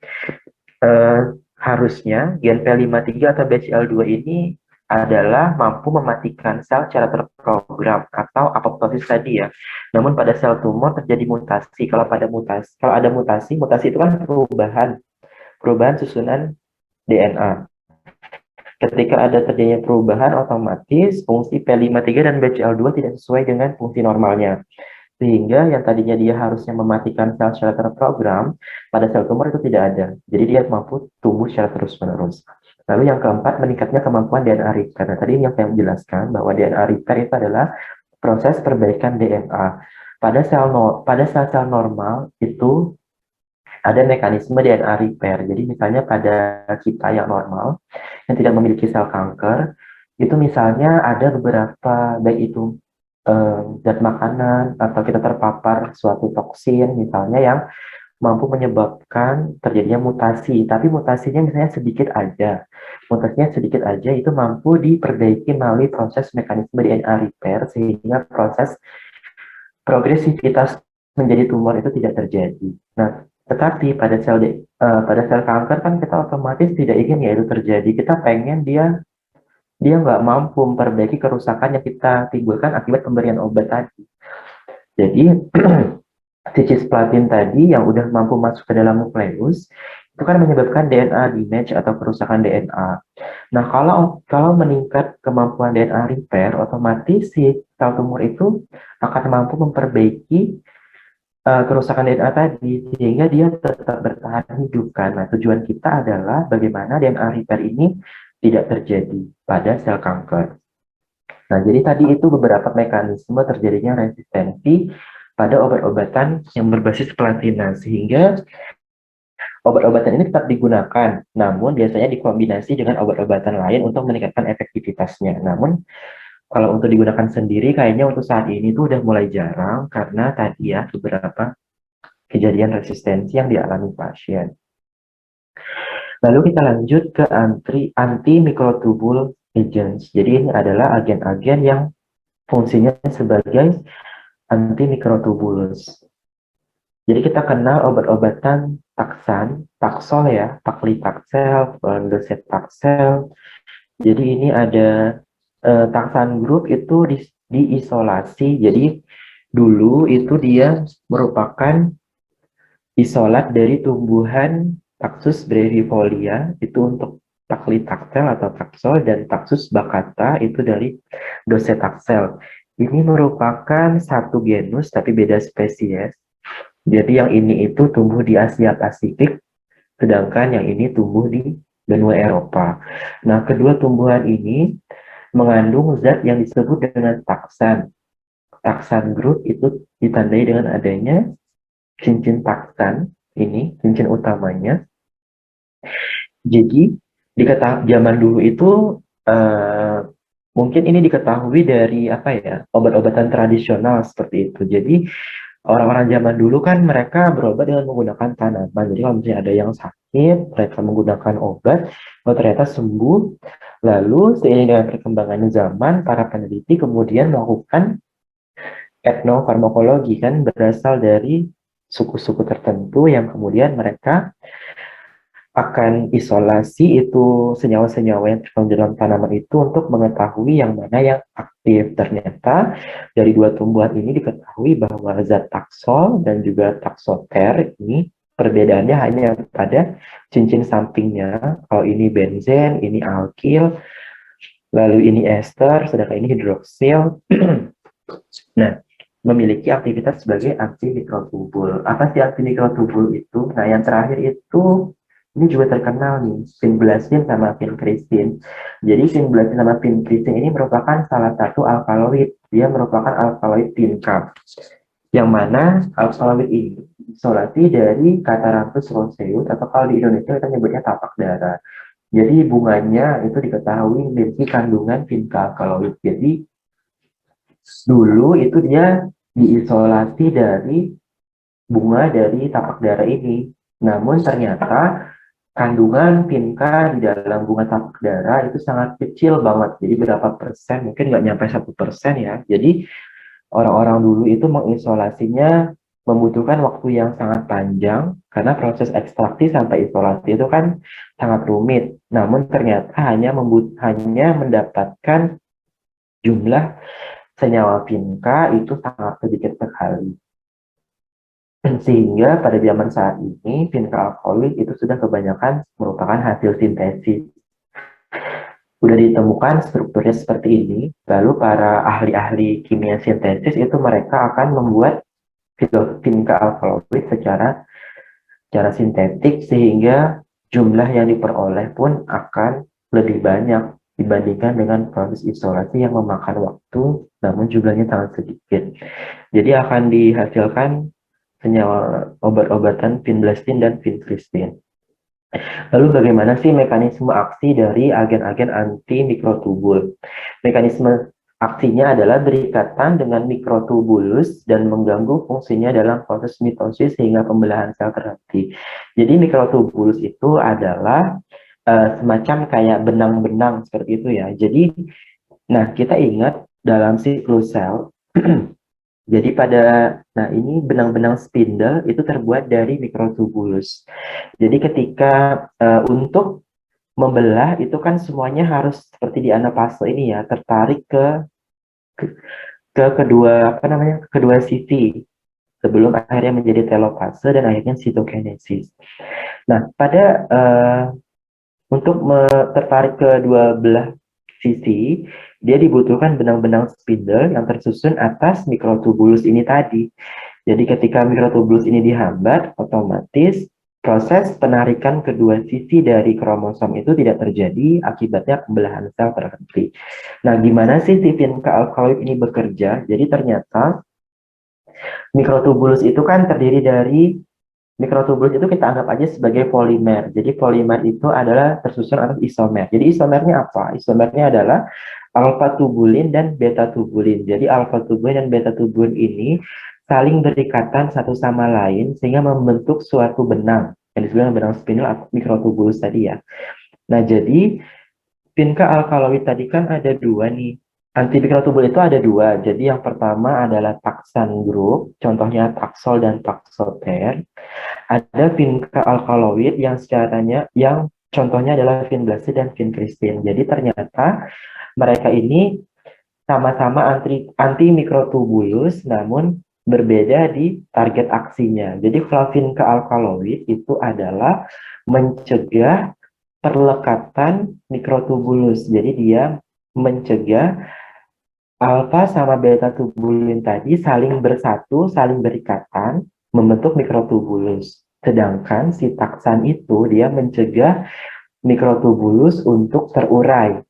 harusnya gen P53 atau BCL2 ini adalah mampu mematikan sel secara terprogram atau apoptosis tadi ya. Namun pada sel tumor terjadi mutasi. Kalau ada mutasi itu kan perubahan susunan DNA. Ketika ada terjadinya perubahan, otomatis fungsi P53 dan BCL2 tidak sesuai dengan fungsi normalnya. Sehingga yang tadinya dia harusnya mematikan sel secara terprogram, pada sel tumor itu tidak ada. Jadi dia mampu tumbuh secara terus-menerus. Lalu yang keempat, meningkatnya kemampuan DNA repair. Nah, tadi yang saya menjelaskan bahwa DNA repair itu adalah proses perbaikan DNA. Pada sel-sel normal itu ada mekanisme DNA repair. Jadi misalnya pada kita yang normal, yang tidak memiliki sel kanker, itu misalnya ada beberapa, baik itu zat makanan, atau kita terpapar suatu toksin, misalnya yang mampu menyebabkan terjadinya mutasi, tapi mutasinya misalnya sedikit aja. Mutasinya sedikit aja itu mampu diperbaiki melalui proses mekanisme DNA repair, sehingga proses progresivitas menjadi tumor itu tidak terjadi. Nah, tetapi pada sel kanker kan kita otomatis tidak ingin ya itu terjadi. Kita pengen dia dia nggak mampu memperbaiki kerusakan yang kita timbulkan akibat pemberian obat tadi. Jadi si cisplatin tadi yang udah mampu masuk ke dalam nukleus itu kan menyebabkan DNA damage atau kerusakan DNA. Nah, kalau meningkat kemampuan DNA repair, otomatis si sel tumor itu akan mampu memperbaiki kerusakan DNA tadi sehingga dia tetap bertahan hidup kan. Nah, tujuan kita adalah bagaimana DNA repair ini tidak terjadi pada sel kanker. Nah, jadi tadi itu beberapa mekanisme terjadinya resistensi pada obat-obatan yang berbasis platina, sehingga obat-obatan ini tetap digunakan, namun biasanya dikombinasi dengan obat-obatan lain untuk meningkatkan efektivitasnya. Namun, kalau untuk digunakan sendiri, kayaknya untuk saat ini tuh udah mulai jarang, karena tadi ya beberapa kejadian resistensi yang dialami pasien. Lalu kita lanjut ke anti-microtubule agents. Jadi ini adalah agen-agen yang fungsinya sebagai anti-microtubulus. Jadi kita kenal obat-obatan taksan, taksol ya, paklitaxel, docetaxel. Jadi ini ada taksan grup itu diisolasi. Jadi dulu itu dia merupakan isolat dari tumbuhan Taxus brevifolia itu untuk paklitaxel atau taksol, dan Taxus baccata itu dari docetaxel. Ini merupakan satu genus tapi beda spesies. Jadi yang ini itu tumbuh di Asia Pasifik, sedangkan yang ini tumbuh di benua Eropa. Nah, kedua tumbuhan ini mengandung zat yang disebut dengan taksan. Taksan grup itu ditandai dengan adanya cincin taksan, ini cincin utamanya. Jadi zaman dulu itu eh, mungkin ini diketahui dari apa ya, obat-obatan tradisional seperti itu. Jadi orang-orang zaman dulu kan mereka berobat dengan menggunakan tanaman. Jadi kalau misalnya ada yang sakit, mereka menggunakan obat, oh ternyata sembuh. Lalu seiring dengan perkembangan zaman, para peneliti kemudian melakukan etnofarmakologi, kan berasal dari suku-suku tertentu yang kemudian mereka akan isolasi itu senyawa-senyawa yang terkandung dalam tanaman itu untuk mengetahui yang mana yang aktif. Ternyata dari dua tumbuhan ini diketahui bahwa zat taksol dan juga taksoter ini perbedaannya hanya pada cincin sampingnya. Kalau ini benzen, ini alkil, lalu ini ester, sedangkan ini hidroksil. Nah, memiliki aktivitas sebagai antimikrotubul. Apa sih antimikrotubul itu? Nah, yang terakhir itu ini juga terkenal nih, vinblastine sama vincristin. Jadi vinblastine sama vincristin ini merupakan salah satu alkaloid. Dia merupakan alkaloid pincap. Yang mana alkaloid ini isolasi dari Catharandrus roseus, atau kalau di Indonesia kita nyebutnya tapak dara. Jadi bunganya itu diketahui memiliki kandungan vinca alkaloid. Jadi dulu itu dia diisolasi dari bunga dari tapak dara ini. Namun ternyata kandungan vinca di dalam bunga tapak dara itu sangat kecil banget. Jadi berapa persen, mungkin nggak nyampe 1% ya. Jadi orang-orang dulu itu mengisolasinya membutuhkan waktu yang sangat panjang karena proses ekstraksi sampai isolasi itu kan sangat rumit. Namun ternyata hanya mendapatkan jumlah senyawa vinca itu sangat sedikit sekali. Sehingga pada zaman saat ini vinca alkaloid itu sudah kebanyakan merupakan hasil sintesis. Sudah ditemukan strukturnya seperti ini, lalu para ahli-ahli kimia sintesis itu mereka akan membuat vinca alkaloid secara sintetik sehingga jumlah yang diperoleh pun akan lebih banyak dibandingkan dengan proses isolasi yang memakan waktu namun jumlahnya sangat sedikit. Jadi akan dihasilkan senyawa obat-obatan vinblastine dan vincristin. Lalu bagaimana sih mekanisme aksi dari agen-agen anti-mikrotubul? Mekanisme aksinya adalah berikatan dengan mikrotubulus dan mengganggu fungsinya dalam proses mitosis sehingga pembelahan sel terhenti. Jadi mikrotubulus itu adalah semacam kayak benang-benang seperti itu ya. Jadi, nah kita ingat dalam siklus sel, jadi nah ini benang-benang spindle itu terbuat dari mikrotubulus. Jadi ketika untuk membelah itu kan semuanya harus seperti di anafase ini ya, tertarik ke, ke kedua apa namanya kedua sisi sebelum akhirnya menjadi telopase dan akhirnya sitokinesis. Nah, untuk tertarik ke dua belah sisi, dia dibutuhkan benang-benang spindle yang tersusun atas mikrotubulus ini tadi. Jadi ketika mikrotubulus ini dihambat, otomatis proses penarikan kedua sisi dari kromosom itu tidak terjadi, akibatnya pembelahan sel terhenti. Nah, gimana sih si vinca alkaloid ini bekerja? Jadi ternyata mikrotubulus itu kan terdiri dari mikrotubulus itu kita anggap aja sebagai polimer. Jadi polimer itu adalah tersusun atas isomer. Jadi isomernya apa? Isomernya adalah alfa tubulin dan beta tubulin. Jadi alfa tubulin dan beta tubulin ini saling berikatan satu sama lain sehingga membentuk suatu benang yang disebut benang spindle atau mikrotubulus tadi ya. Nah, jadi vinca alkaloid tadi kan ada dua nih. Antimikrotubul itu ada dua. Jadi yang pertama adalah taksan group, contohnya taksol dan taksoter. Ada vinca alkaloid yang yang contohnya adalah vinblastid dan vincristin. Jadi ternyata mereka ini sama-sama anti mikrotubulus namun berbeda di target aksinya. Jadi vinca alkaloid itu adalah mencegah perlekatan mikrotubulus. Jadi dia mencegah alfa sama beta tubulin tadi saling bersatu, saling berikatan, membentuk mikrotubulus. Sedangkan si taksan itu dia mencegah mikrotubulus untuk terurai.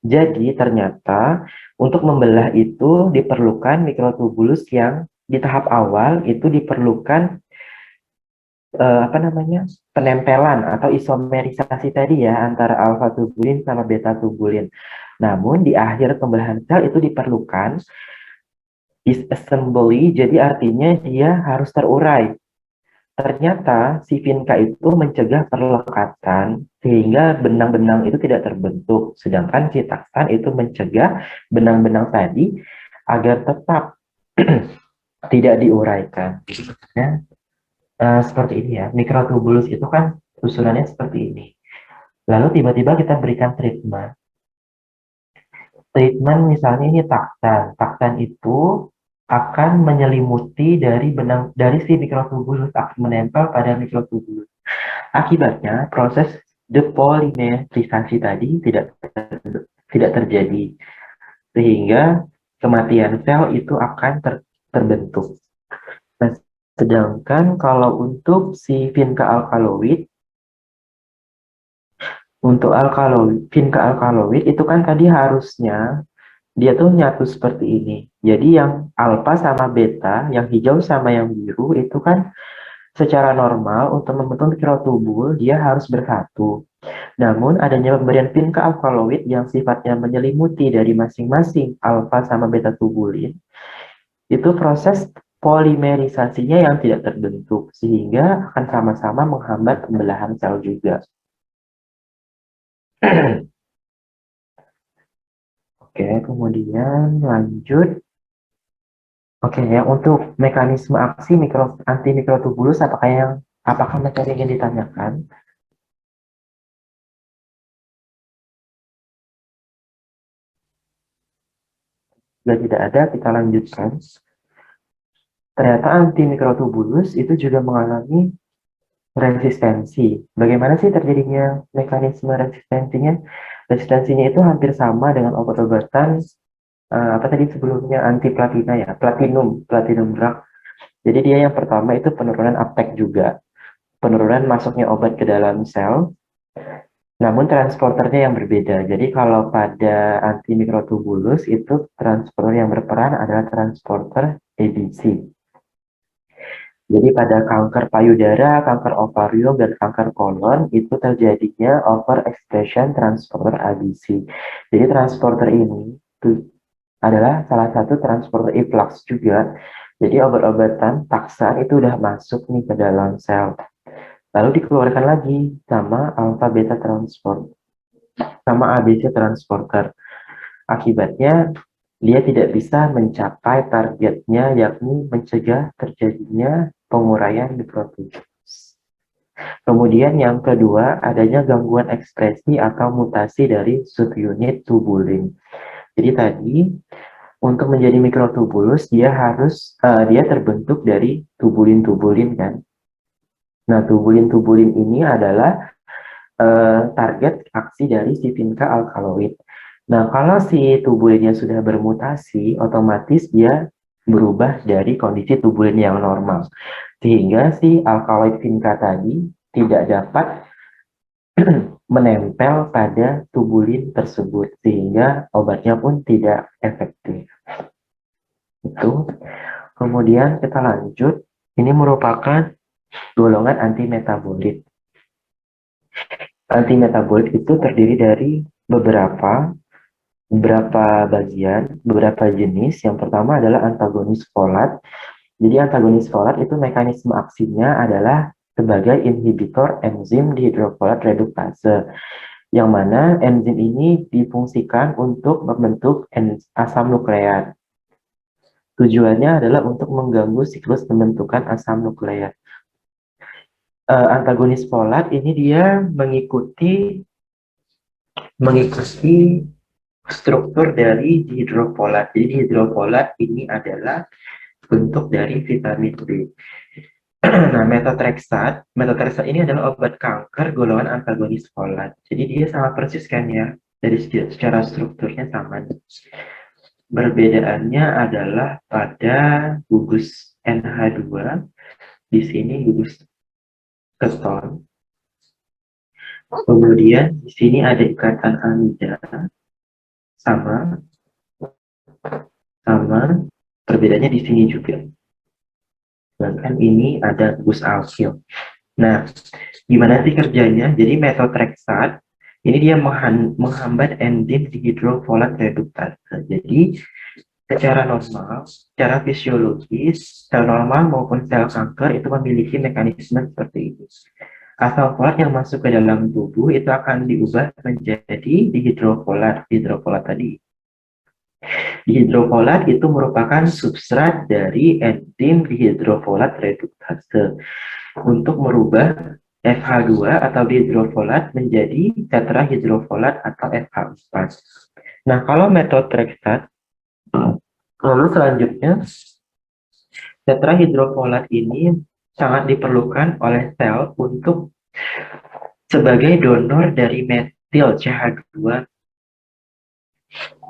Jadi ternyata untuk membelah itu diperlukan mikrotubulus yang di tahap awal itu diperlukan penempelan atau isomerisasi tadi ya antara alfa tubulin sama beta tubulin. Namun di akhir pembelahan sel itu diperlukan disassembly, jadi artinya dia harus terurai. Ternyata si vinca itu mencegah perlekatan sehingga benang-benang itu tidak terbentuk, sedangkan si taksan itu mencegah benang-benang tadi agar tetap tidak diuraikan. Ya, seperti ini ya, mikrotubulus itu kan susunannya seperti ini. Lalu tiba-tiba kita berikan treatment. Treatment misalnya ini taktan. Taktan itu akan menyelimuti dari si mikrotubulus, akan menempel pada mikrotubulus. Akibatnya proses depolimerisasi tadi tidak terjadi sehingga kematian sel itu akan terbentuk. Nah, sedangkan kalau untuk si vinca alkaloid, untuk vinca alkaloid itu kan tadi harusnya dia tuh nyatu seperti ini. Jadi yang alfa sama beta, yang hijau sama yang biru itu kan secara normal untuk membentuk mikrotubul dia harus bersatu. Namun adanya pemberian vinca alkaloid yang sifatnya menyelimuti dari masing-masing alfa sama beta tubulin, itu proses polimerisasinya yang tidak terbentuk sehingga akan sama-sama menghambat pembelahan sel juga. Oke, kemudian lanjut. Oke, yang untuk mekanisme aksi antimikrotubulus apakah materi yang ditanyakan? Jika tidak ada, kita lanjutkan. Ternyata antimikrotubulus itu juga mengalami resistensi. Bagaimana sih terjadinya mekanisme resistensinya? Resistensinya itu hampir sama dengan obat-obatan apa tadi sebelumnya antiplatina ya, platinum drug. Jadi dia yang pertama itu penurunan uptake juga, penurunan masuknya obat ke dalam sel, namun transporternya yang berbeda. Jadi kalau pada antimikrotubulus itu transporter yang berperan adalah transporter ABC. Jadi pada kanker payudara, kanker ovarium, dan kanker kolon itu terjadinya overexpression transporter ABC. Jadi transporter ini adalah salah satu transporter efflux juga. Jadi obat-obatan taksan itu udah masuk nih ke dalam sel. Lalu dikeluarkan lagi sama alpha beta transport, sama ABC transporter. Akibatnya dia tidak bisa mencapai targetnya yakni mencegah terjadinya penguraian mikrotubulus. Kemudian yang kedua, adanya gangguan ekspresi atau mutasi dari subunit tubulin. Jadi tadi untuk menjadi mikrotubulus dia terbentuk dari tubulin-tubulin kan. Nah, tubulin-tubulin ini adalah target aksi dari si vinca alkaloid. Nah, kalau si tubulinnya sudah bermutasi, otomatis dia berubah dari kondisi tubulin yang normal. Sehingga si alkaloid vinca tadi tidak dapat menempel pada tubulin tersebut, sehingga obatnya pun tidak efektif. Itu. Kemudian kita lanjut, ini merupakan golongan antimetabolit. Antimetabolit itu terdiri dari beberapa bagian, beberapa jenis. Yang pertama adalah antagonis folat. Jadi antagonis folat itu mekanisme aksinya adalah sebagai inhibitor enzim dihidrofolat reduktase, yang mana enzim ini difungsikan untuk membentuk asam nukleat. Tujuannya adalah untuk mengganggu siklus pembentukan asam nukleat. Antagonis folat ini dia mengikuti struktur dari dihidrofolat. Jadi dihidrofolat ini adalah bentuk dari vitamin B. Nah, metotrexat ini adalah obat kanker golongan antagonis folat. Jadi dia sama persis kan ya, dari secara strukturnya sama. Perbedaannya adalah pada gugus NH2, di sini gugus keton. Kemudian di sini ada ikatan amida, sama perbedaannya di sini juga. Sedangkan ini ada gugus alkil. Nah, gimana sih kerjanya? Jadi metotrexat ini dia menghambat enzim dihidrofolat reduktase. Jadi secara normal, secara fisiologis, sel normal maupun sel kanker itu memiliki mekanisme seperti ini. Asam folat yang masuk ke dalam tubuh itu akan diubah menjadi dihidrofolat tadi. Dihidrofolat itu merupakan substrat dari enzim dihidrofolat reduktase untuk merubah FH2 atau dihidrofolat menjadi tetrahidrofolat atau FH4. Nah, kalau metotrexat, lalu selanjutnya tetrahidrofolat ini sangat diperlukan oleh sel untuk sebagai donor dari metil CH2,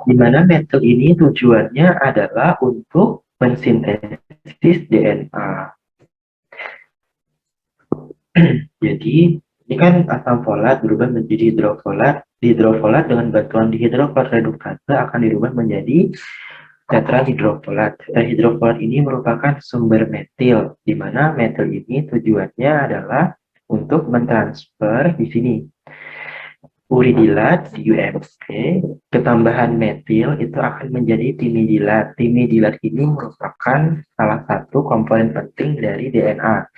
di mana metil ini tujuannya adalah untuk mensintesis DNA. Jadi, ini kan asam folat berubah menjadi hidrofolat. Dihidrofolat dengan bantuan dihidrofolat reduktase akan dirubah menjadi tetrahidrofolat. Tetrahidrofolat ini merupakan sumber metil, di mana metil ini tujuannya adalah untuk mentransfer di sini uridilat di UMP, ketambahan metil itu akan menjadi timidilat. Timidilat ini merupakan salah satu komponen penting dari DNA.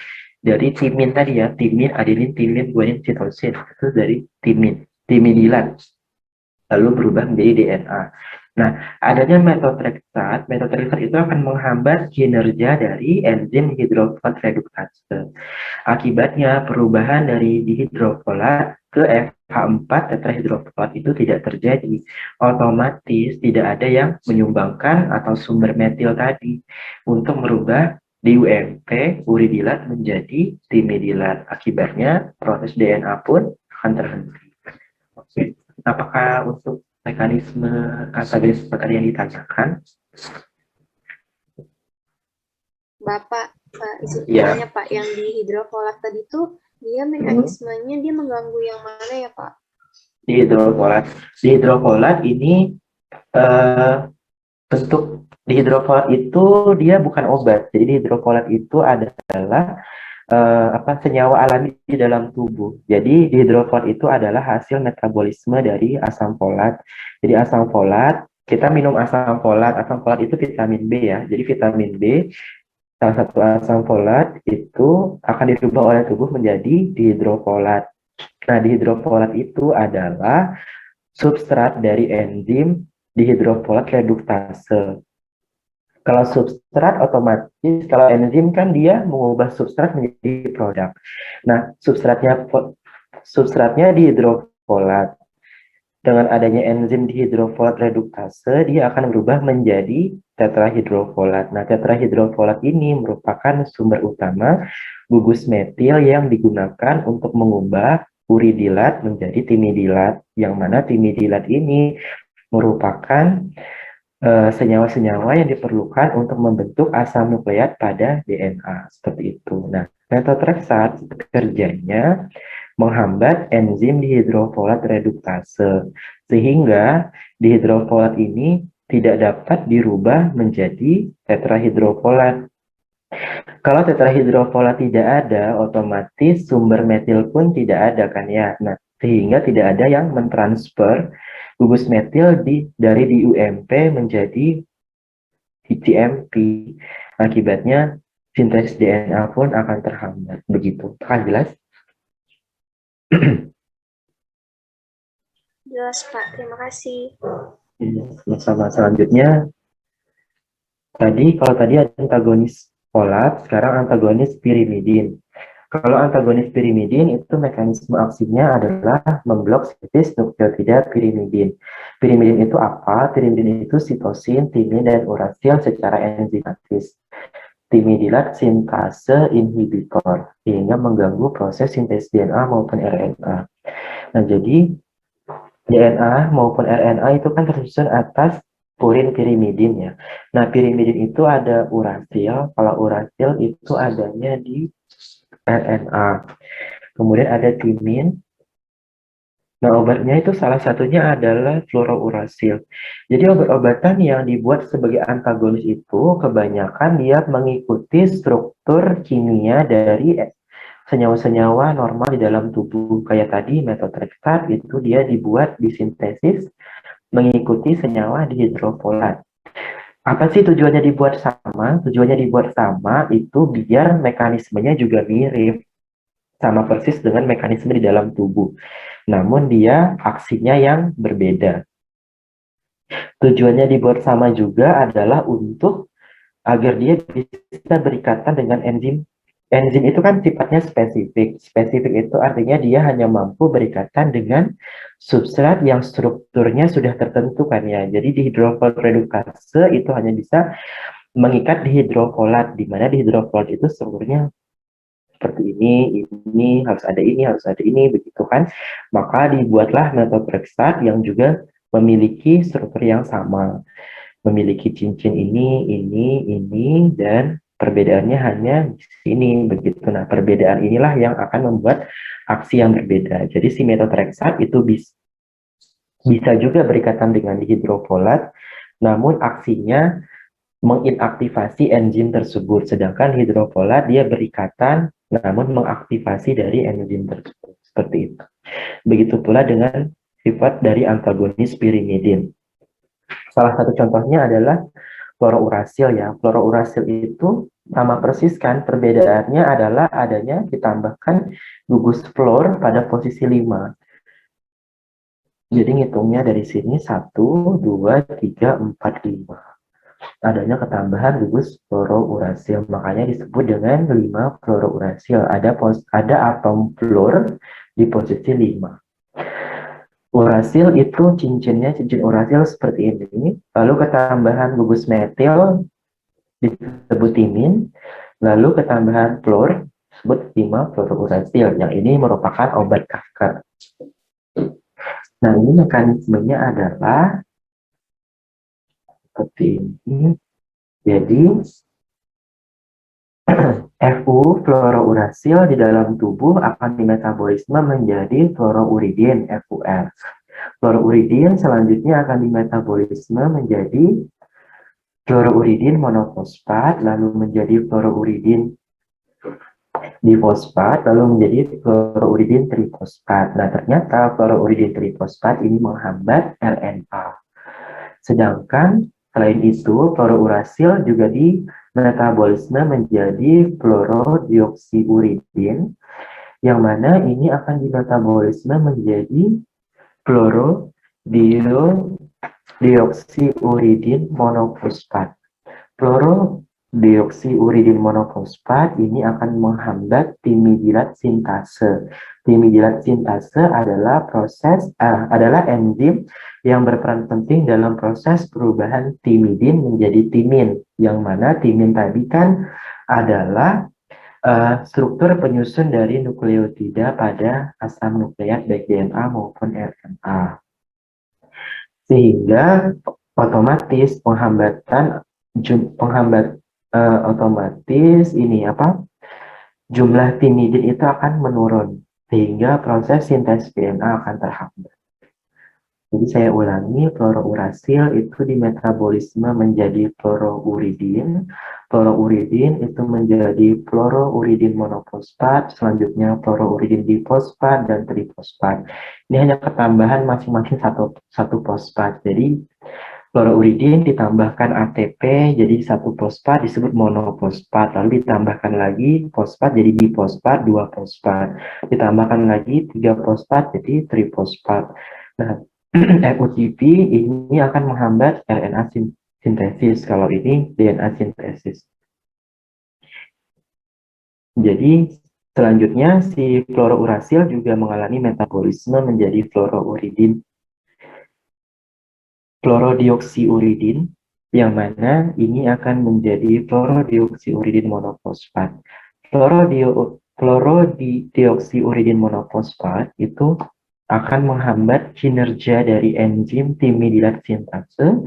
Dari timin tadi ya, timin, adenin, timin, guanin, sitosin, itu dari timidilat. Lalu berubah menjadi DNA. Nah, adanya metotrexat itu akan menghambat kinerja dari enzim hidrofolat reduktase. Akibatnya, perubahan dari dihidrofolat ke FH4 tetrahidrofolat itu tidak terjadi. Otomatis tidak ada yang menyumbangkan atau sumber metil tadi untuk merubah DUMP uridilat menjadi timidilat. Akibatnya, proses DNA pun akan terhenti. Oke. Apakah untuk mekanisme antagonis tadi yang ditanyakan?
Bapak,
Ya.
istilahnya Pak, yang di hidrofolat tadi tuh dia mekanismenya dia mengganggu yang mana ya Pak?
Dihidrofolat ini bentuk dihidrofolat itu dia bukan obat. Jadi dihidrofolat itu adalah senyawa alami di dalam tubuh. Jadi dihidrofolat itu adalah hasil metabolisme dari asam folat. Jadi asam folat, kita minum asam folat itu vitamin B ya. Jadi vitamin B, salah satu asam folat itu akan dirubah oleh tubuh menjadi dihidrofolat. Nah, dihidrofolat itu adalah substrat dari enzim dihidrofolat reduktase. Kalau substrat otomatis, kalau enzim kan dia mengubah substrat menjadi produk. Nah, substratnya dihidrofolat. Dengan adanya enzim dihidrofolat reduktase, dia akan berubah menjadi tetrahidrofolat. Nah, tetrahidrofolat ini merupakan sumber utama gugus metil yang digunakan untuk mengubah uridilat menjadi timidilat, yang mana timidilat ini merupakan senyawa-senyawa yang diperlukan untuk membentuk asam nukleat pada DNA. Seperti itu. Nah, metotrexat kerjanya menghambat enzim dihidrofolat reduktase, sehingga dihidrofolat ini tidak dapat dirubah menjadi tetrahidrofolat. Kalau tetrahidrofolat tidak ada, otomatis sumber metil pun tidak ada kan ya. Nah, sehingga tidak ada yang mentransfer gugus metil dari DUMP menjadi DTMP. Akibatnya sintesis DNA pun akan terhambat. Begitu. Apakah jelas?
Jelas, Pak. Terima kasih.
Sama selanjutnya, kalau tadi antagonis folat, sekarang antagonis pirimidin. Kalau antagonis pirimidin itu mekanisme aksinya adalah memblok sintesis nukleotida pirimidin. Pirimidin itu apa? Pirimidin itu sitosin, timin, dan urasil secara enzimatis. Timidilat sintase inhibitor, sehingga mengganggu proses sintesis DNA maupun RNA. Nah, jadi DNA maupun RNA itu kan tersusun atas purin pirimidin ya. Nah, pirimidin itu ada urasil. Kalau urasil itu adanya di RNA. Kemudian ada timin. Nah, obatnya itu salah satunya adalah fluorourasil. Jadi obat-obatan yang dibuat sebagai antagonis itu kebanyakan dia mengikuti struktur kimia dari senyawa-senyawa normal di dalam tubuh. Kayak tadi metotrexat itu dia dibuat disintesis mengikuti senyawa dihidrofolat. Apa sih tujuannya dibuat sama? Tujuannya dibuat sama itu biar mekanismenya juga mirip, sama persis dengan mekanisme di dalam tubuh. Namun dia aksinya yang berbeda. Tujuannya dibuat sama juga adalah untuk agar dia bisa berikatan dengan enzim. Enzim itu kan sifatnya spesifik. Spesifik itu artinya dia hanya mampu berikatan dengan substrat yang strukturnya sudah tertentu kan ya. Jadi dihidrofolat reduktase itu hanya bisa mengikat dihidrofolat, di mana dihidrofolat itu strukturnya seperti ini harus ada ini, begitu kan. Maka dibuatlah metotrexat yang juga memiliki struktur yang sama. Memiliki cincin ini, dan perbedaannya hanya di sini, begitu. Nah, perbedaan inilah yang akan membuat aksi yang berbeda. Jadi si metotrexat itu bisa juga berikatan dengan dihidrofolat, namun aksinya menginaktivasi enzim tersebut. Sedangkan hidrofolat dia berikatan, namun mengaktifasi dari enzim tersebut. Seperti itu. Begitu pula dengan sifat dari antagonis pirimidin. Salah satu contohnya adalah fluorourasil ya. Fluorourasil itu sama persis kan, perbedaannya adalah adanya ditambahkan gugus fluor pada posisi 5. Jadi ngitungnya dari sini 1, 2, 3, 4, 5. Adanya ketambahan gugus fluorourasil, makanya disebut dengan 5 fluorourasil. Ada atom fluor di posisi 5. Urasil itu cincin urasil seperti ini, lalu ketambahan gugus metil disebut timin, lalu ketambahan fluor disebut 5 fluorourasil, yang ini merupakan obat kanker. Nah, ini mekanismenya adalah seperti ini. Jadi Fu fluorourasil di dalam tubuh akan dimetabolisme menjadi fluorouridin FUR. Fluorouridin selanjutnya akan dimetabolisme menjadi fluorouridin monofosfat, lalu menjadi fluorouridin difosfat, lalu menjadi fluorouridin trifosfat. Nah, ternyata fluorouridin trifosfat ini menghambat RNA. Sedangkan selain itu, fluorourasil juga dimetabolisme menjadi fluorodioksiuridin, yang mana ini akan dimetabolisme menjadi fluorodioksiuridin monofosfat. Fluorodioksiuridin monofosfat ini akan menghambat timidilat sintase. Timidilat sintase adalah enzim yang berperan penting dalam proses perubahan timidin menjadi timin, yang mana timin tadi kan adalah struktur penyusun dari nukleotida pada asam nukleat baik DNA maupun RNA. Sehingga otomatis jumlah timidin itu akan menurun sehingga proses sintesis DNA akan terhambat. Jadi saya ulangi, fluorourasil itu dimetabolisme menjadi fluorouridin. Fluorouridin itu menjadi fluorouridin monofosfat, selanjutnya fluorouridin difosfat dan trifosfat. Ini hanya ketambahan masing-masing satu fosfat. Jadi fluorouridin ditambahkan ATP jadi satu fosfat disebut monofosfat, lalu ditambahkan lagi fosfat jadi difosfat, 2 fosfat, ditambahkan lagi 3 fosfat jadi trifosfat. Nah, FUTP ini akan menghambat RNA sintesis, kalau ini DNA sintesis. Jadi selanjutnya si fluorourasil juga mengalami metabolisme menjadi fluorodioksiuridin, yang mana ini akan menjadi fluorodioksiuridin monofosfat. Fluorodioksiuridin monofosfat itu akan menghambat kinerja dari enzim timidilat sintase,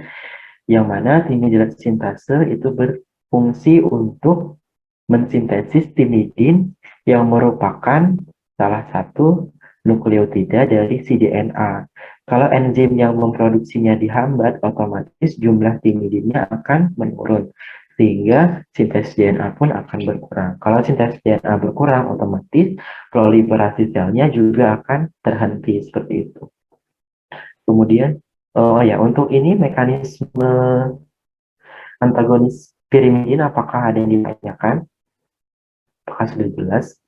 yang mana timidilat sintase itu berfungsi untuk mensintesis timidin yang merupakan salah satu nukleotida dari si DNA. Kalau enzim yang memproduksinya dihambat, otomatis jumlah timidinnya akan menurun, sehingga sintesis DNA pun akan berkurang. Kalau sintesis DNA berkurang, otomatis proliferasi selnya juga akan terhenti, seperti itu. Kemudian, untuk ini mekanisme antagonis pirimidin, apakah ada yang ditanyakan? Apakah sudah jelas?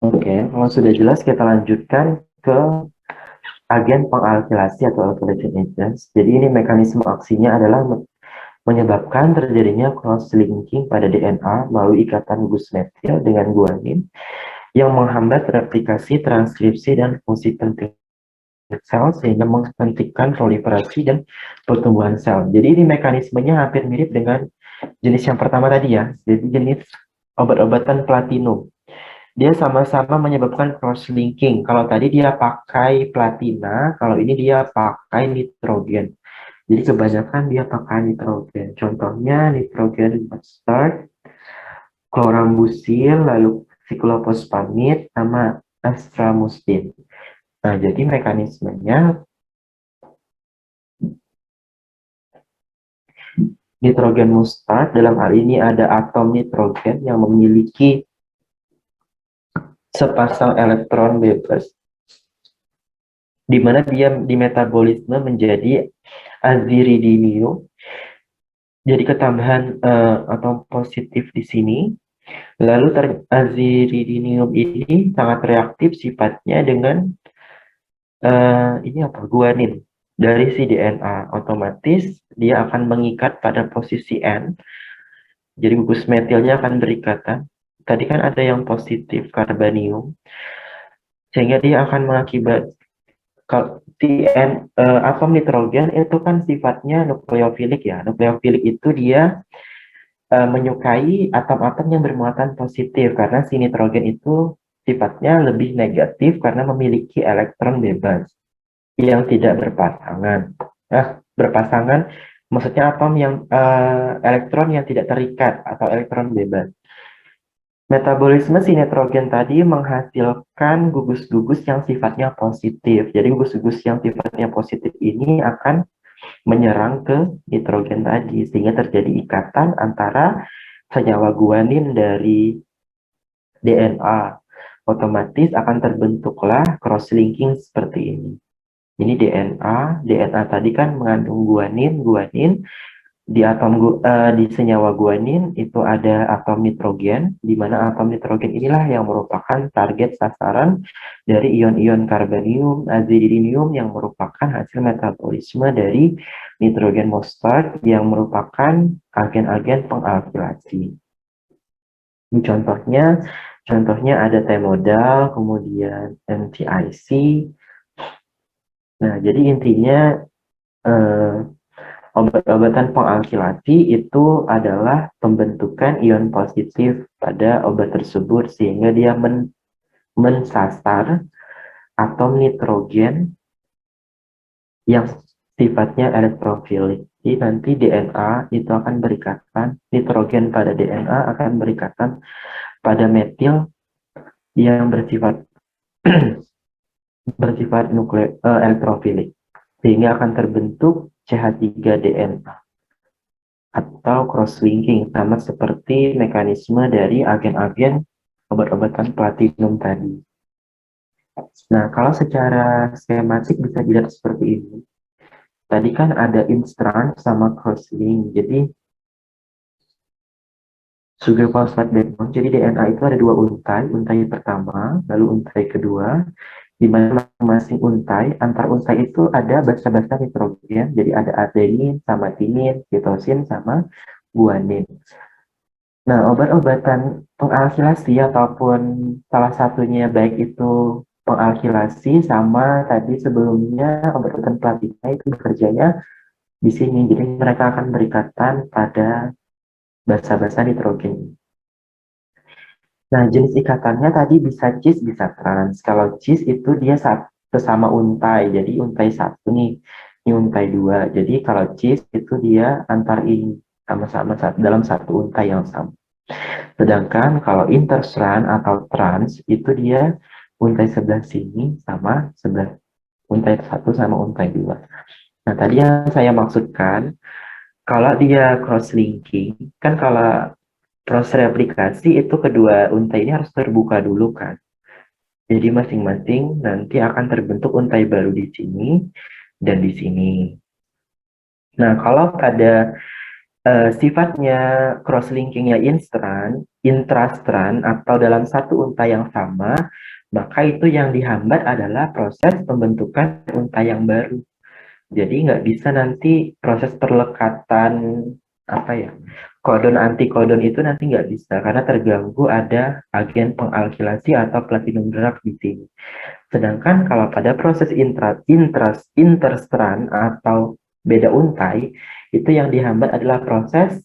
Oke, kalau sudah jelas kita lanjutkan ke agen pengalkilasi atau alkylation agents. Jadi ini mekanisme aksinya adalah menyebabkan terjadinya cross-linking pada DNA melalui ikatan gugus metil dengan guanin yang menghambat replikasi, transkripsi, dan fungsi penting sel sehingga menghentikan proliferasi dan pertumbuhan sel. Jadi ini mekanismenya hampir mirip dengan jenis yang pertama tadi ya, jadi jenis obat-obatan platinum. Dia sama-sama menyebabkan cross-linking. Kalau tadi dia pakai platina, kalau ini dia pakai nitrogen. Jadi kebanyakan dia pakai nitrogen. Contohnya nitrogen mustard, chlorambucil, lalu siklofosfamid, sama astramustin. Nah, jadi mekanismenya nitrogen mustard dalam hal ini ada atom nitrogen yang memiliki sepasang elektron bebas, di mana dia dimetabolisme menjadi aziridinium. Jadi ketambahan atom positif di sini. Lalu aziridinium ini sangat reaktif sifatnya dengan guanin dari si DNA. Otomatis dia akan mengikat pada posisi N. Jadi gugus metilnya akan berikatan. Tadi kan ada yang positif karbanium, sehingga dia akan mengakibat atom nitrogen itu kan sifatnya nukleofilik ya. Nukleofilik itu dia menyukai atom-atom yang bermuatan positif, karena si nitrogen itu sifatnya lebih negatif karena memiliki elektron bebas yang tidak berpasangan. Berpasangan maksudnya atom yang elektron yang tidak terikat atau elektron bebas. Metabolisme si nitrogen tadi menghasilkan gugus-gugus yang sifatnya positif. Jadi gugus-gugus yang sifatnya positif ini akan menyerang ke nitrogen tadi, sehingga terjadi ikatan antara senyawa guanin dari DNA. Otomatis akan terbentuklah cross-linking seperti ini. Ini DNA tadi kan mengandung guanin, di senyawa guanin itu ada atom nitrogen, di mana atom nitrogen inilah yang merupakan target sasaran dari ion-ion karbonium, azidinium yang merupakan hasil metabolisme dari nitrogen fosfat yang merupakan agen-agen pengalkilasi. Ini contohnya ada T-modal, kemudian NTIC. Nah, jadi intinya obat-obatan pengalkilasi itu adalah pembentukan ion positif pada obat tersebut sehingga dia mensasar atom nitrogen yang sifatnya elektrofilik. Jadi nanti DNA itu akan berikatan, nitrogen pada DNA akan berikatan pada metil yang bersifat elektrofilik sehingga akan terbentuk CH3DNA atau cross-linking, sama seperti mekanisme dari agen-agen obat-obatan platinum tadi. Nah, kalau secara skematik bisa dilihat seperti ini. Tadi kan ada instran sama cross-link, jadi sugar phosphate backbone. Jadi DNA itu ada dua untai pertama, lalu untai kedua, di mana masing-masing antar untai itu ada basa-basa nitrogen, jadi ada adenin sama tinin, sitosin sama guanin. Nah, obat-obatan pengalkilasi ataupun salah satunya baik itu pengalkilasi sama tadi sebelumnya obat-obatan platina itu bekerjanya di sini. Jadi mereka akan berikatan pada basa-basa nitrogen. Nah, jenis ikatannya tadi bisa cis, bisa trans. Kalau cis itu dia sesama untai, jadi untai satu nih, ini untai dua. Jadi kalau cis itu dia antar ini sama-sama dalam satu untai yang sama. Sedangkan kalau interstrand atau trans itu dia untai sebelah sini sama sebelah untai satu sama untai dua. Nah, tadi yang saya maksudkan, kalau dia cross-linking, kan kalau proses replikasi itu kedua untai ini harus terbuka dulu kan. Jadi masing-masing nanti akan terbentuk untai baru di sini dan di sini. Nah, kalau pada sifatnya cross-linkingnya intrastrand atau dalam satu untai yang sama, maka itu yang dihambat adalah proses pembentukan untai yang baru. Jadi nggak bisa nanti proses perlekatan kodon antikodon itu nanti nggak bisa karena terganggu ada agen pengalkilasi atau platinum drug di sini. Sedangkan kalau pada proses interstrand atau beda untai, itu yang dihambat adalah proses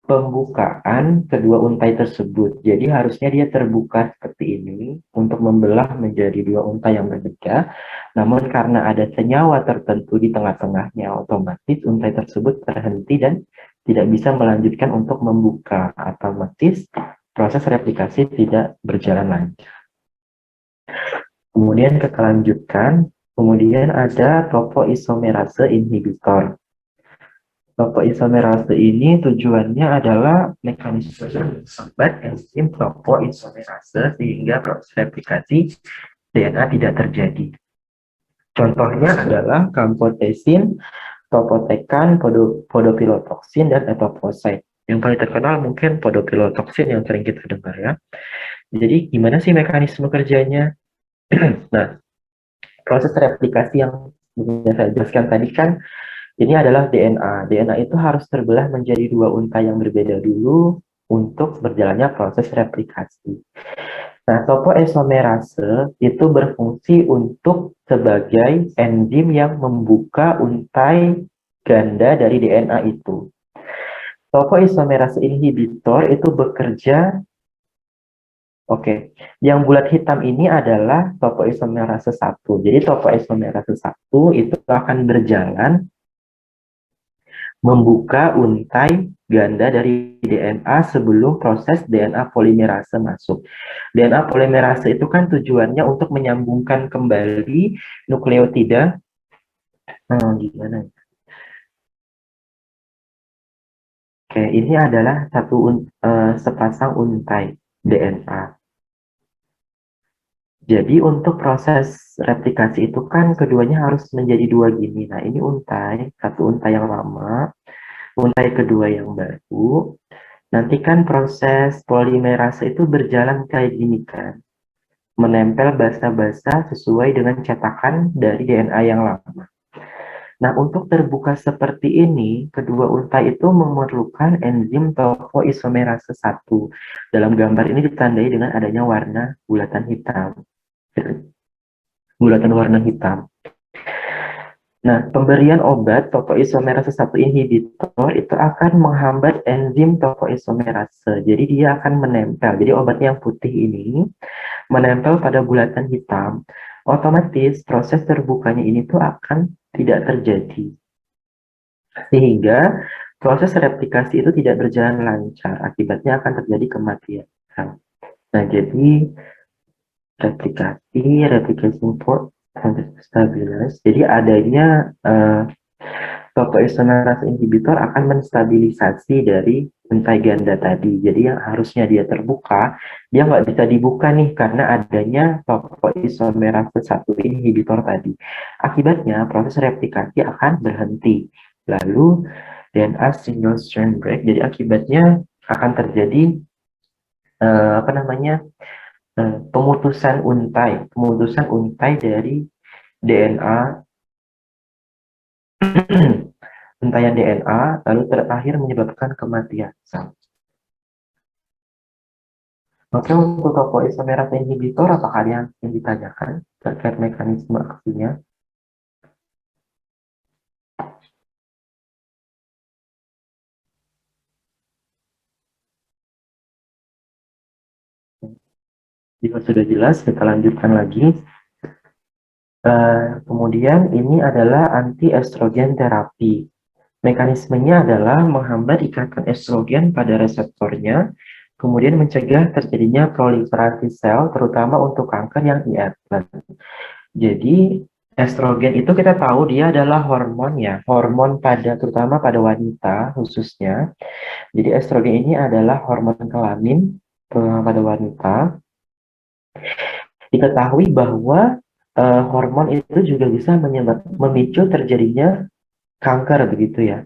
pembukaan kedua untai tersebut. Jadi harusnya dia terbuka seperti ini untuk membelah menjadi dua untai yang berbeda. Namun karena ada senyawa tertentu di tengah-tengahnya, otomatis untai tersebut terhenti dan tidak bisa melanjutkan untuk membuka. Otomatis proses replikasi tidak berjalan lancar. Kemudian kita lanjutkan. Kemudian ada topoisomerase inhibitor. Topoisomerase ini tujuannya adalah mekanisme menghambat enzim topoisomerase sehingga proses replikasi DNA tidak terjadi. Contohnya adalah camptothecin, topotecan, podopilotoksin, dan etoposide. Yang paling terkenal mungkin podopilotoksin yang sering kita dengar ya. Jadi gimana sih mekanisme kerjanya? Nah, proses replikasi yang saya jelaskan tadi kan ini adalah DNA. DNA itu harus terbelah menjadi dua untai yang berbeda dulu untuk berjalannya proses replikasi. Nah, topoisomerase itu berfungsi untuk sebagai enzim yang membuka untai ganda dari DNA itu. Topoisomerase inhibitor itu bekerja, yang bulat hitam ini adalah topoisomerase 1. Jadi topoisomerase 1 itu akan berjalan membuka untai ganda dari DNA sebelum proses DNA polimerase masuk. DNA polimerase itu kan tujuannya untuk menyambungkan kembali nukleotida. Gimana? Oke, ini adalah sepasang untai DNA. Jadi untuk proses replikasi itu kan keduanya harus menjadi dua gini. Nah, ini satu untai yang lama, untai kedua yang baru, nanti kan proses polimerase itu berjalan kayak gini kan, menempel basa-basa sesuai dengan cetakan dari DNA yang lama. Nah, untuk terbuka seperti ini, kedua untai itu memerlukan enzim topoisomerase 1. Dalam gambar ini ditandai dengan adanya warna bulatan hitam. Bulatan warna hitam. Nah, pemberian obat topoisomerase 1 inhibitor itu akan menghambat enzim topoisomerase. Jadi dia akan menempel. Jadi obat yang putih ini menempel pada bulatan hitam. Otomatis proses terbukanya ini tuh akan tidak terjadi. Sehingga proses replikasi itu tidak berjalan lancar. Akibatnya akan terjadi kematian. Nah, jadi replication for stabilize. Jadi adanya topoisomerase inhibitor akan menstabilisasi dari untai ganda tadi. Jadi yang harusnya dia terbuka, dia nggak bisa dibuka nih karena adanya topoisomerase 1 inhibitor tadi. Akibatnya proses replikasi akan berhenti. Lalu DNA single strand break. Jadi akibatnya akan terjadi pemutusan untai dari DNA untaian DNA lalu terakhir menyebabkan kematian. Oke, untuk topoisomerase inhibitor apakah ada yang ditanyakan terkait mekanisme aksinya? Jika sudah jelas, kita lanjutkan lagi. Kemudian ini adalah anti-estrogen terapi. Mekanismenya adalah menghambat ikatan estrogen pada reseptornya, kemudian mencegah terjadinya proliferasi sel, terutama untuk kanker yang IR+. Jadi, estrogen itu kita tahu dia adalah hormon ya, hormon terutama pada wanita khususnya. Jadi, estrogen ini adalah hormon kelamin pada wanita. Diketahui bahwa hormon itu juga bisa memicu terjadinya kanker begitu ya.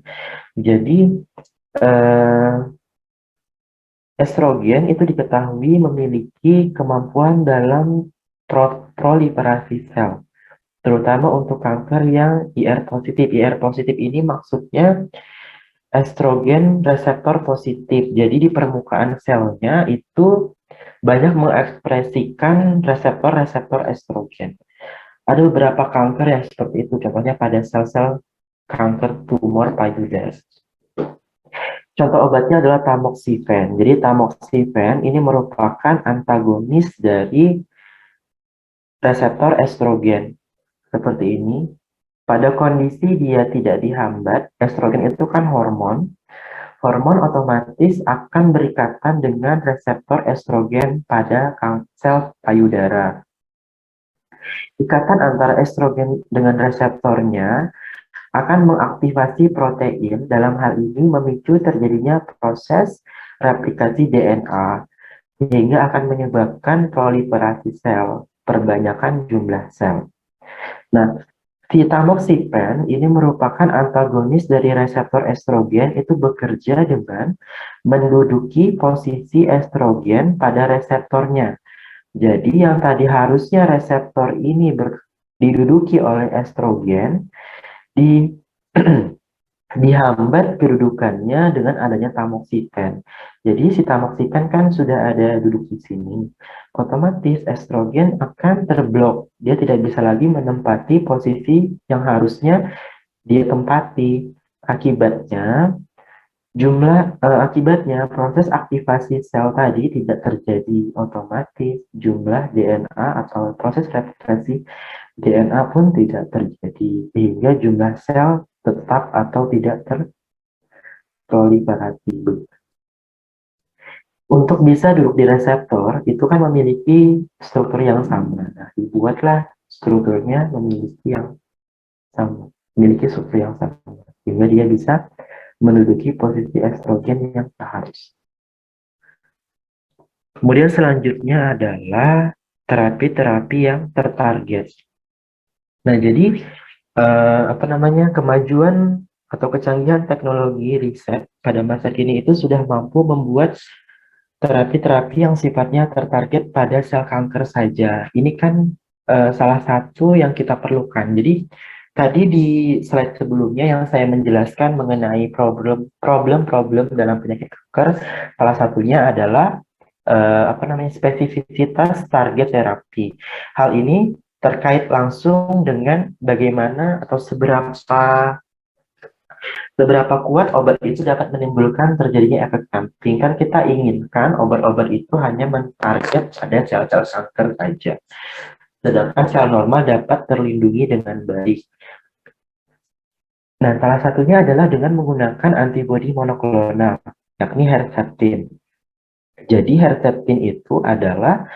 Jadi estrogen itu diketahui memiliki kemampuan dalam proliferasi sel, terutama untuk kanker yang IR positif. IR positif ini maksudnya estrogen reseptor positif. Jadi di permukaan selnya itu banyak mengekspresikan reseptor-reseptor estrogen. Ada beberapa kanker yang seperti itu, contohnya pada sel-sel kanker tumor payudara. Contoh obatnya adalah tamoxifen. Jadi tamoxifen ini merupakan antagonis dari reseptor estrogen. Seperti ini. Pada kondisi dia tidak dihambat, estrogen itu kan hormon. Hormon otomatis akan berikatan dengan reseptor estrogen pada sel payudara. Ikatan antara estrogen dengan reseptornya akan mengaktifasi protein, dalam hal ini memicu terjadinya proses replikasi DNA, sehingga akan menyebabkan proliferasi sel, perbanyakan jumlah sel. Nah, tamoxifen ini merupakan antagonis dari reseptor estrogen, itu bekerja dengan menduduki posisi estrogen pada reseptornya. Jadi yang tadi harusnya reseptor ini diduduki oleh estrogen, dihambat kedudukannya dengan adanya tamoxifen. Jadi si tamoxifen kan sudah ada duduk di sini. Otomatis estrogen akan terblok. Dia tidak bisa lagi menempati posisi yang harusnya dia tempati. Akibatnya proses aktivasi sel tadi tidak terjadi, otomatis jumlah DNA atau proses replikasi DNA pun tidak terjadi, sehingga jumlah sel tetap atau tidak terproliferasi. Untuk bisa duduk di reseptor, itu kan memiliki struktur yang sama. Nah, dibuatlah strukturnya memiliki struktur yang sama, sehingga dia bisa menduduki posisi estrogen yang seharusnya. Kemudian selanjutnya adalah terapi-terapi yang tertarget. Nah, jadi kemajuan atau kecanggihan teknologi riset pada masa kini itu sudah mampu membuat terapi-terapi yang sifatnya tertarget pada sel kanker saja. Ini kan salah satu yang kita perlukan. Jadi tadi di slide sebelumnya yang saya menjelaskan mengenai problem-problem dalam penyakit kanker, salah satunya adalah spesifisitas target terapi. Hal ini terkait langsung dengan bagaimana atau seberapa kuat obat itu dapat menimbulkan terjadinya efek samping. Kan kita inginkan obat-obat itu hanya mentarget pada sel-sel kanker saja. Sedangkan sel normal dapat terlindungi dengan baik. Nah, salah satunya adalah dengan menggunakan antibodi monoklonal, yakni Herceptin. Jadi Herceptin itu adalah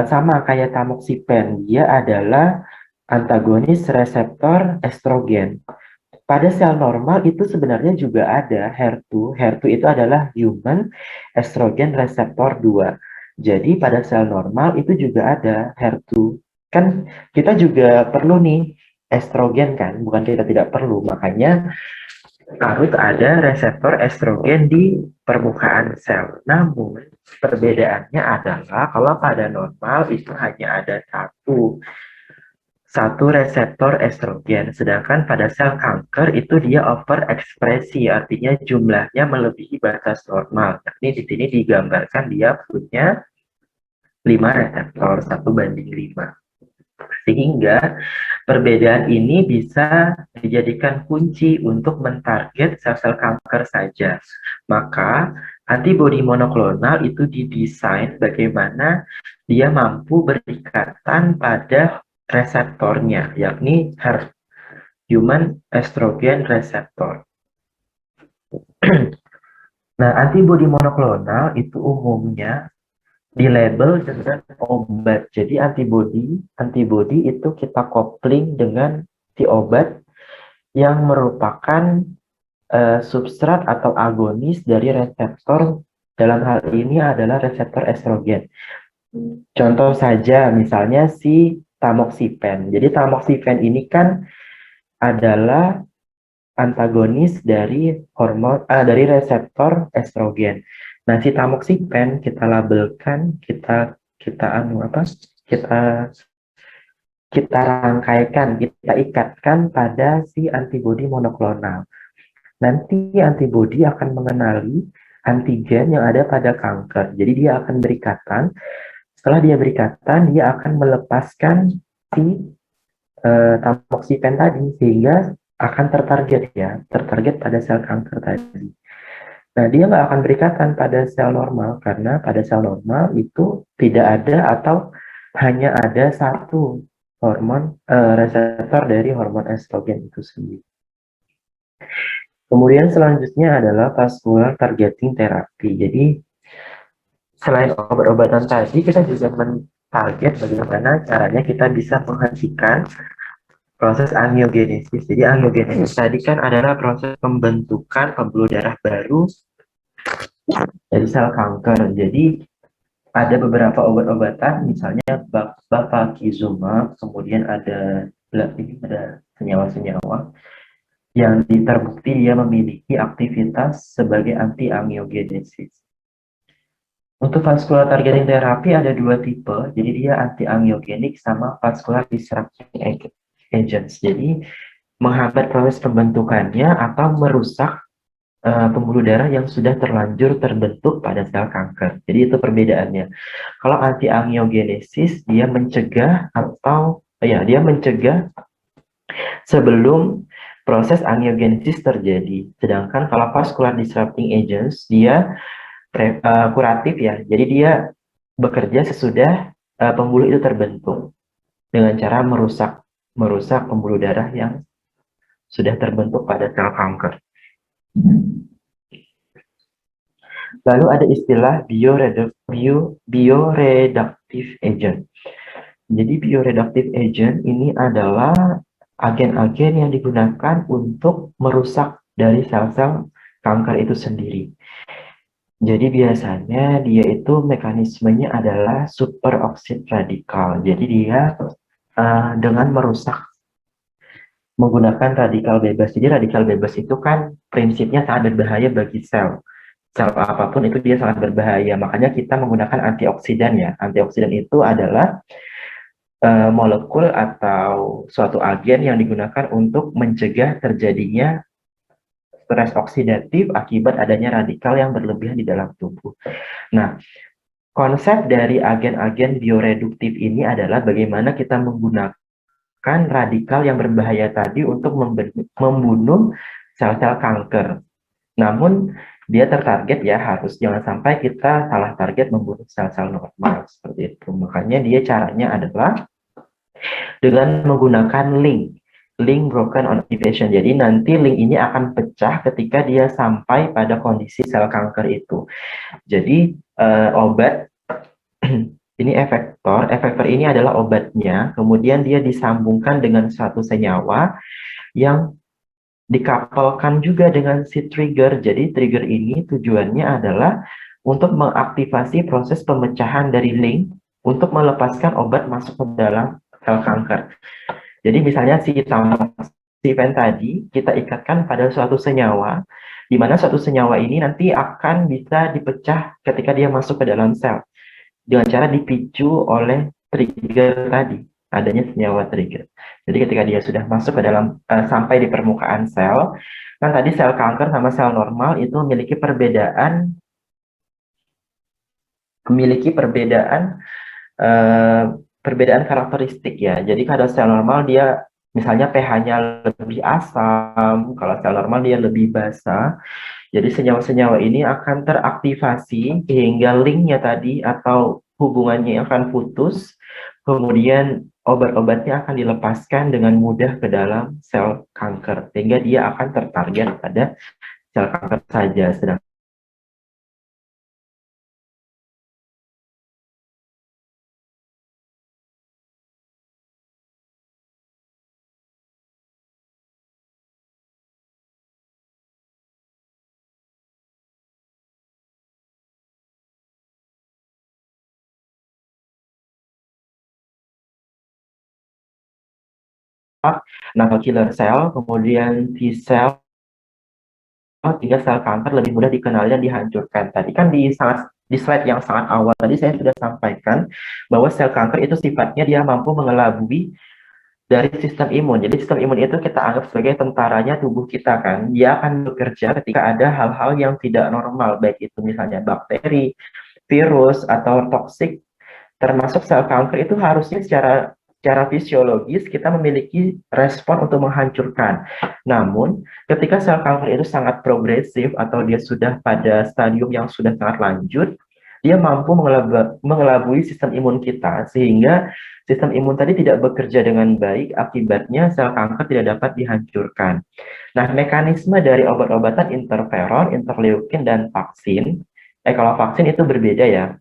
sama kayak tamoxifen, dia adalah antagonis reseptor estrogen. Pada sel normal itu sebenarnya juga ada HER2. HER2 itu adalah Human Estrogen Receptor 2. Jadi pada sel normal itu juga ada HER2. Kan kita juga perlu nih estrogen kan, bukan kita tidak perlu. Makanya harus ada reseptor estrogen di permukaan sel. Namun perbedaannya adalah kalau pada normal itu hanya ada satu reseptor estrogen, sedangkan pada sel kanker itu dia overekspresi, artinya jumlahnya melebihi batas normal. Ini di sini digambarkan dia punya 5 reseptor, 1:5. Sehingga perbedaan ini bisa dijadikan kunci untuk mentarget sel-sel kanker saja. Maka antibodi monoklonal itu didesain bagaimana dia mampu berikatan pada reseptornya, yakni Human Estrogen Receptor. Nah, antibodi monoklonal itu umumnya dilabel dengan obat. Jadi antibodi itu kita kopling dengan si obat yang merupakan substrat atau agonis dari reseptor. Dalam hal ini adalah reseptor estrogen. Contoh saja misalnya si tamoxifen. Jadi tamoxifen ini kan adalah antagonis dari dari reseptor estrogen. Nah, si tamoxifen kita labelkan, kita kita rangkaikan, kita ikatkan pada si antibodi monoklonal. Nanti antibodi akan mengenali antigen yang ada pada kanker. Jadi dia akan berikatan. Setelah dia berikatan, dia akan melepaskan si tamoxifen tadi sehingga akan tertarget pada sel kanker tadi. Nah, dia nggak akan berikatan pada sel normal karena pada sel normal itu tidak ada atau hanya ada satu reseptor dari hormon estrogen itu sendiri. Kemudian selanjutnya adalah vascular targeting therapy. Jadi selain obat-obatan tadi, kita juga mentarget bagaimana caranya kita bisa menghentikan proses angiogenesis. Jadi angiogenesis tadi kan adalah proses pembentukan pembuluh darah baru dari sel kanker. Jadi ada beberapa obat-obatan, misalnya bevacizumab, kemudian ada senyawa-senyawa yang terbukti dia memiliki aktivitas sebagai anti-angiogenesis. Untuk vascular targeting therapy ada dua tipe, jadi dia anti-angiogenik sama vascular disrupting agents. Jadi menghambat proses pembentukannya atau merusak pembuluh darah yang sudah terlanjur terbentuk pada sel kanker. Jadi itu perbedaannya. Kalau anti-angiogenesis dia mencegah sebelum proses angiogenesis terjadi. Sedangkan kalau vascular disrupting agents dia kuratif ya. Jadi dia bekerja sesudah pembuluh itu terbentuk dengan cara merusak pembuluh darah yang sudah terbentuk pada sel kanker. Lalu ada istilah bioreductive agent. Jadi bioreductive agent ini adalah agen-agen yang digunakan untuk merusak dari sel-sel kanker itu sendiri. Jadi biasanya dia itu mekanismenya adalah superoksid radikal. Jadi dia dengan merusak menggunakan radikal bebas. Jadi radikal bebas itu kan prinsipnya sangat berbahaya bagi sel. Sel apapun itu dia sangat berbahaya. Makanya kita menggunakan antioksidan ya. Antioksidan itu adalah molekul atau suatu agen yang digunakan untuk mencegah terjadinya stres oksidatif akibat adanya radikal yang berlebihan di dalam tubuh. Nah, konsep dari agen-agen bioreduktif ini adalah bagaimana kita menggunakan radikal yang berbahaya tadi untuk membunuh sel-sel kanker. Namun dia tertarget ya, harus jangan sampai kita salah target membunuh sel-sel normal seperti itu. Makanya dia caranya adalah dengan menggunakan link broken on activation. Jadi nanti link ini akan pecah ketika dia sampai pada kondisi sel kanker itu. Jadi obat ini efektor ini adalah obatnya, kemudian dia disambungkan dengan suatu senyawa yang dikapalkan juga dengan si trigger. Jadi trigger ini tujuannya adalah untuk mengaktifasi proses pemecahan dari link untuk melepaskan obat masuk ke dalam sel kanker. Jadi misalnya si tamoxifen tadi kita ikatkan pada suatu senyawa, di mana suatu senyawa ini nanti akan bisa dipecah ketika dia masuk ke dalam sel dengan cara dipicu oleh trigger tadi, adanya senyawa trigger. Jadi ketika dia sudah masuk ke dalam sampai di permukaan sel, kan tadi sel kanker sama sel normal itu memiliki perbedaan karakteristik ya. Jadi kalau sel normal dia misalnya pH-nya lebih asam, kalau sel normal dia lebih basa. Jadi senyawa-senyawa ini akan teraktivasi sehingga linknya tadi atau hubungannya akan putus, kemudian obat-obatnya akan dilepaskan dengan mudah ke dalam sel kanker, sehingga dia akan tertarget pada sel kanker saja. Sedangkan natural killer cell, kemudian T cell, sehingga sel kanker lebih mudah dikenali dan dihancurkan. Tadi kan di slide yang sangat awal tadi saya sudah sampaikan bahwa sel kanker itu sifatnya dia mampu mengelabui dari sistem imun. Jadi sistem imun itu kita anggap sebagai tentaranya tubuh kita kan. Dia akan bekerja ketika ada hal-hal yang tidak normal, baik itu misalnya bakteri, virus, atau toksik. Termasuk sel kanker itu harusnya secara fisiologis kita memiliki respon untuk menghancurkan. Namun, ketika sel kanker itu sangat progresif atau dia sudah pada stadium yang sudah sangat lanjut, dia mampu mengelabui sistem imun kita, sehingga sistem imun tadi tidak bekerja dengan baik, akibatnya sel kanker tidak dapat dihancurkan. Nah, mekanisme dari obat-obatan interferon, interleukin, dan vaksin, kalau vaksin itu berbeda ya,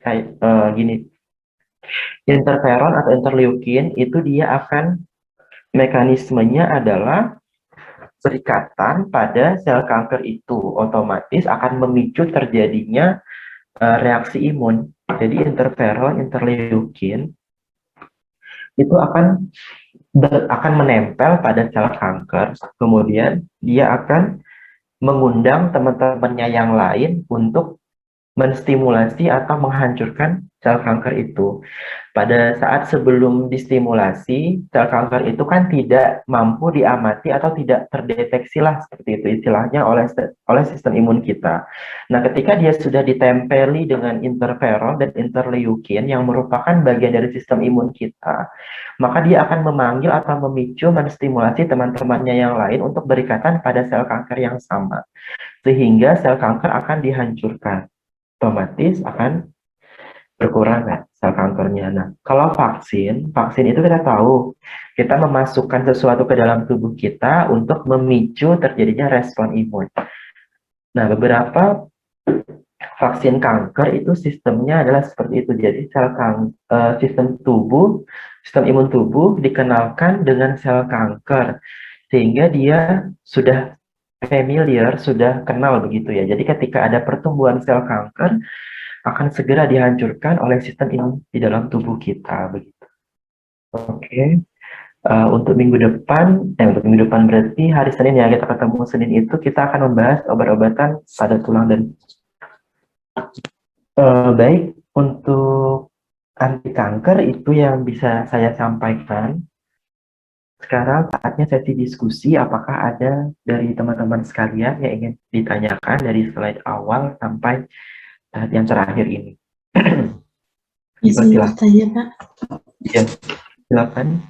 kayak gini, interferon atau interleukin itu dia akan mekanismenya adalah berikatan pada sel kanker itu, otomatis akan memicu terjadinya reaksi imun. Jadi interferon, interleukin itu akan menempel pada sel kanker, kemudian dia akan mengundang teman-temannya yang lain untuk menstimulasi atau menghancurkan sel kanker itu. Pada saat sebelum distimulasi, sel kanker itu kan tidak mampu diamati atau tidak terdeteksi lah seperti itu istilahnya oleh sistem imun kita. Nah, ketika dia sudah ditempeli dengan interferon dan interleukin yang merupakan bagian dari sistem imun kita, maka dia akan memanggil atau memicu menstimulasi teman-temannya yang lain untuk berikatan pada sel kanker yang sama. Sehingga sel kanker akan dihancurkan. Otomatis akan berkurang ya sel kankernya. Nah, kalau vaksin itu kita tahu, kita memasukkan sesuatu ke dalam tubuh kita untuk memicu terjadinya respon imun. Nah, beberapa vaksin kanker itu sistemnya adalah seperti itu. Jadi sistem imun tubuh dikenalkan dengan sel kanker, sehingga dia sudah familiar, sudah kenal begitu ya. Jadi ketika ada pertumbuhan sel kanker, akan segera dihancurkan oleh sistem imun di dalam tubuh kita begitu. Oke. Untuk minggu depan berarti hari Senin ya, kita ketemu Senin itu kita akan membahas obat-obatan pada tulang dan baik untuk anti kanker itu yang bisa saya sampaikan. Sekarang saatnya sesi diskusi. Apakah ada dari teman-teman sekalian yang ingin ditanyakan dari slide awal sampai saat yang terakhir ini?
Izin
Silakan.
bertanya, Pak.
Ya, silakan.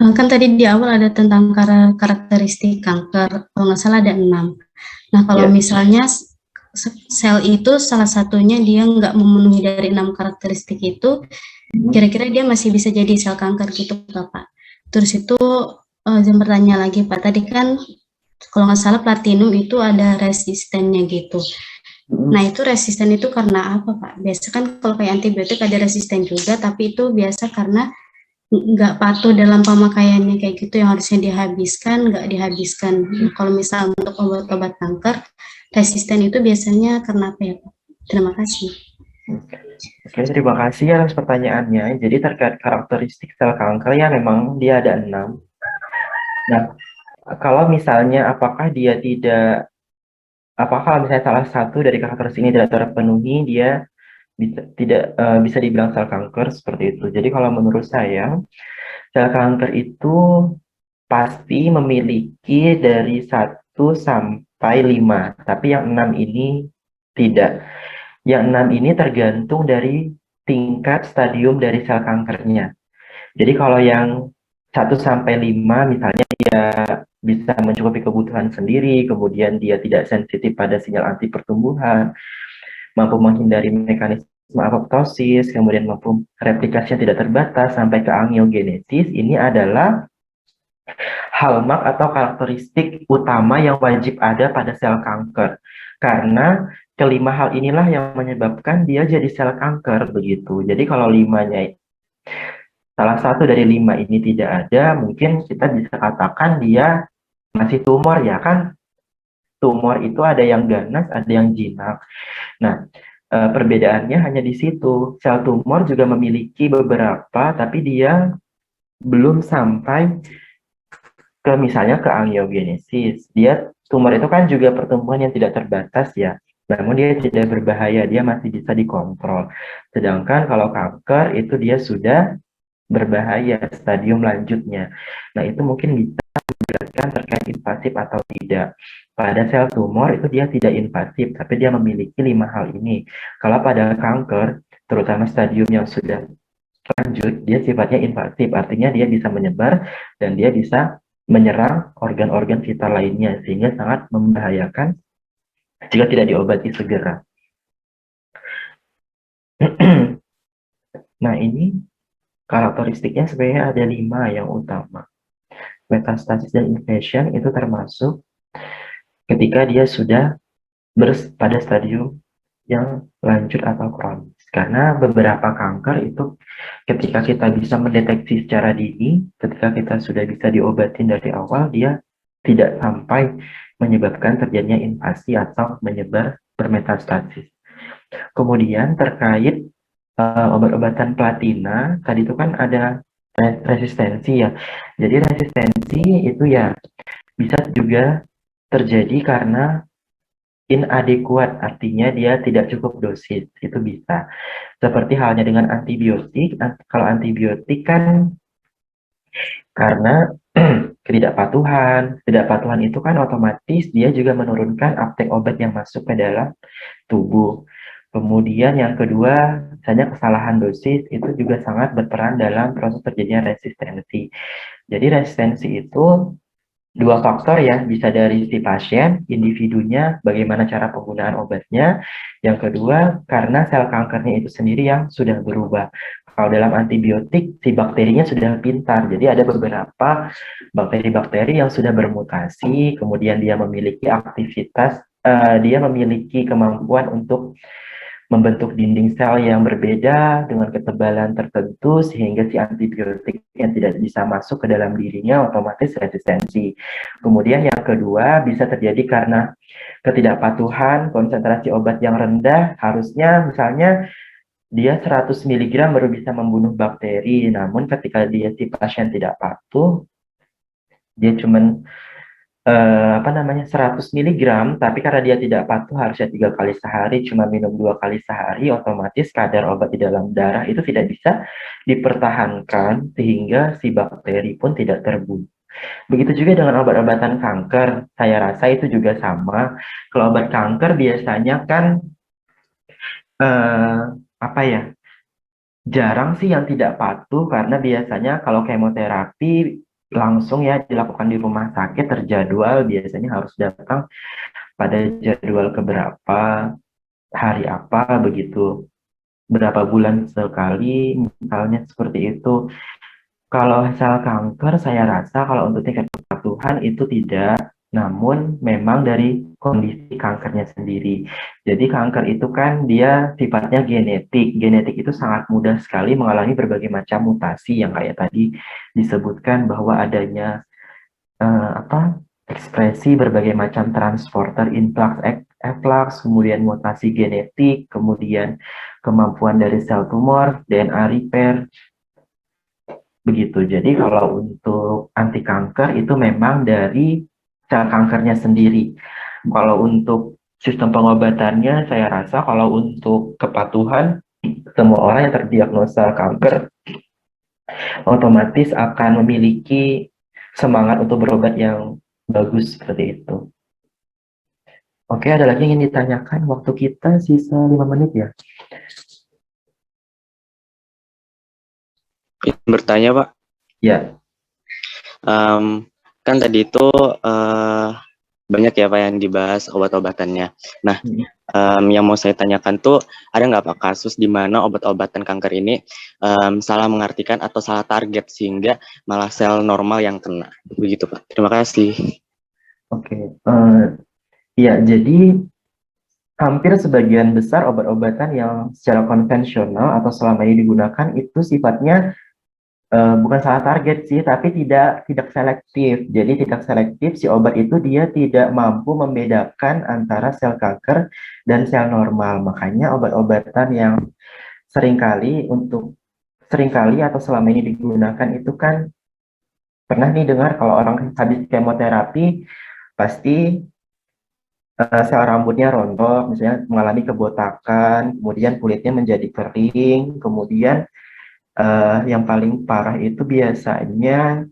Kan tadi di awal ada tentang karakteristik kanker, kalau nggak salah ada 6. Nah, kalau
Ya.
misalnya sel itu salah satunya dia nggak memenuhi dari 6 karakteristik itu, kira-kira dia masih bisa jadi sel kanker gitu nggak, Pak? Terus itu izin bertanya lagi, Pak. Tadi kan kalau nggak salah platinum itu ada resistennya gitu. Nah, itu resisten itu karena apa, Pak? Biasa kan kalau kayak antibiotik ada resisten juga, tapi itu biasa karena nggak patuh dalam pemakaiannya kayak gitu, yang harusnya dihabiskan, nggak dihabiskan. Nah, kalau misal untuk obat-obat kanker, resisten itu biasanya karena apa ya, Pak? Terima kasih.
Oke, terima kasih atas pertanyaannya. Jadi terkait karakteristik sel kanker ya memang dia ada 6. Nah, kalau misalnya apakah misalnya salah satu dari karakteristik ini tidak terpenuhi, dia bisa dibilang sel kanker seperti itu. Jadi kalau menurut saya, sel kanker itu pasti memiliki dari 1 sampai 5, tapi yang 6 ini tidak. Yang 6 ini tergantung dari tingkat stadium dari sel kankernya. Jadi kalau yang 1 sampai 5 misalnya dia bisa mencukupi kebutuhan sendiri, kemudian dia tidak sensitif pada sinyal anti pertumbuhan, mampu menghindari mekanisme apoptosis, kemudian mampu replikasinya tidak terbatas sampai ke angiogenesis, ini adalah hallmark atau karakteristik utama yang wajib ada pada sel kanker. Karena kelima hal inilah yang menyebabkan dia jadi sel kanker begitu. Jadi kalau salah satu dari 5 ini tidak ada, mungkin kita bisa katakan dia masih tumor ya kan. Tumor itu ada yang ganas, ada yang jinak. Nah, perbedaannya hanya di situ. Sel tumor juga memiliki beberapa, tapi dia belum sampai ke misalnya ke angiogenesis. Tumor itu kan juga pertumbuhan yang tidak terbatas ya. Namun dia tidak berbahaya, dia masih bisa dikontrol. Sedangkan kalau kanker itu dia sudah berbahaya stadium lanjutnya. Nah, itu mungkin bisa menjelaskan terkait invasif atau tidak. Pada sel tumor itu dia tidak invasif, tapi dia memiliki 5 hal ini. Kalau pada kanker, terutama stadium yang sudah lanjut, dia sifatnya invasif, artinya dia bisa menyebar dan dia bisa menyerang organ-organ vital lainnya, sehingga sangat membahayakan jika tidak diobati segera. Nah, ini karakteristiknya sebenarnya ada 5 yang utama. Metastasis dan invasion itu termasuk ketika dia sudah pada stadium yang lanjut atau kronis. Karena beberapa kanker itu ketika kita bisa mendeteksi secara dini, ketika kita sudah bisa diobatin dari awal, dia tidak sampai menyebabkan terjadinya invasi atau menyebar bermetastasis. Kemudian terkait obat-obatan platina, tadi itu kan ada resistensi ya. Jadi resistensi itu ya bisa juga terjadi karena inadequat, artinya dia tidak cukup dosis, itu bisa. Seperti halnya dengan antibiotik, kalau antibiotik kan karena ketidakpatuhan itu kan otomatis dia juga menurunkan uptake obat yang masuk ke dalam tubuh. Kemudian yang kedua, misalnya kesalahan dosis itu juga sangat berperan dalam proses terjadinya resistensi. Jadi resistensi itu dua faktor ya, bisa dari si pasien, individunya, bagaimana cara penggunaan obatnya. Yang kedua, karena sel kankernya itu sendiri yang sudah berubah. Kalau dalam antibiotik, si bakterinya sudah pintar. Jadi ada beberapa bakteri-bakteri yang sudah bermutasi, kemudian dia memiliki aktivitas, dia memiliki kemampuan untuk membentuk dinding sel yang berbeda dengan ketebalan tertentu sehingga si antibiotik yang tidak bisa masuk ke dalam dirinya otomatis resistensi. Kemudian yang kedua bisa terjadi karena ketidakpatuhan, konsentrasi obat yang rendah, harusnya misalnya dia 100 miligram baru bisa membunuh bakteri. Namun ketika si pasien tidak patuh, dia cuman 100 miligram, tapi karena dia tidak patuh harusnya 3 kali sehari, cuma minum 2 kali sehari, otomatis kadar obat di dalam darah itu tidak bisa dipertahankan sehingga si bakteri pun tidak terbunuh. Begitu juga dengan obat-obatan kanker, saya rasa itu juga sama. Kalau obat kanker biasanya kan apa ya, jarang sih yang tidak patuh karena biasanya kalau kemoterapi langsung ya dilakukan di rumah sakit terjadwal, biasanya harus datang pada jadwal keberapa, hari apa begitu, berapa bulan sekali, misalnya seperti itu. Kalau sel kanker, saya rasa kalau untuk tingkat kepatuhan itu tidak, namun memang dari kondisi kankernya sendiri. Jadi kanker itu kan dia sifatnya genetik. Genetik itu sangat mudah sekali mengalami berbagai macam mutasi yang kayak tadi disebutkan bahwa adanya ekspresi berbagai macam transporter influx, efflux, kemudian mutasi genetik, kemudian kemampuan dari sel tumor, DNA repair, begitu. Jadi kalau untuk anti kanker itu memang dari sel kankernya sendiri. Kalau untuk sistem pengobatannya, saya rasa kalau untuk kepatuhan, semua orang yang terdiagnosa kanker otomatis akan memiliki semangat untuk berobat yang bagus seperti itu. Oke, ada lagi yang ingin ditanyakan? Waktu kita sisa 5 menit ya.
Bertanya, Pak.
Ya.
Kan tadi itu banyak ya Pak yang dibahas obat-obatannya. Nah, yang mau saya tanyakan tuh, ada nggak Pak kasus di mana obat-obatan kanker ini salah mengartikan atau salah target sehingga malah sel normal yang kena? Begitu Pak. Terima kasih.
Oke. Ya, jadi hampir sebagian besar obat-obatan yang secara konvensional atau selama ini digunakan itu sifatnya bukan salah target sih, tapi tidak selektif. Jadi tidak selektif, si obat itu dia tidak mampu membedakan antara sel kanker dan sel normal. Makanya obat-obatan yang seringkali atau selama ini digunakan itu kan, pernah nih dengar kalau orang habis kemoterapi pasti sel rambutnya rontok, misalnya mengalami kebotakan, kemudian kulitnya menjadi kering, kemudian yang paling parah itu biasanya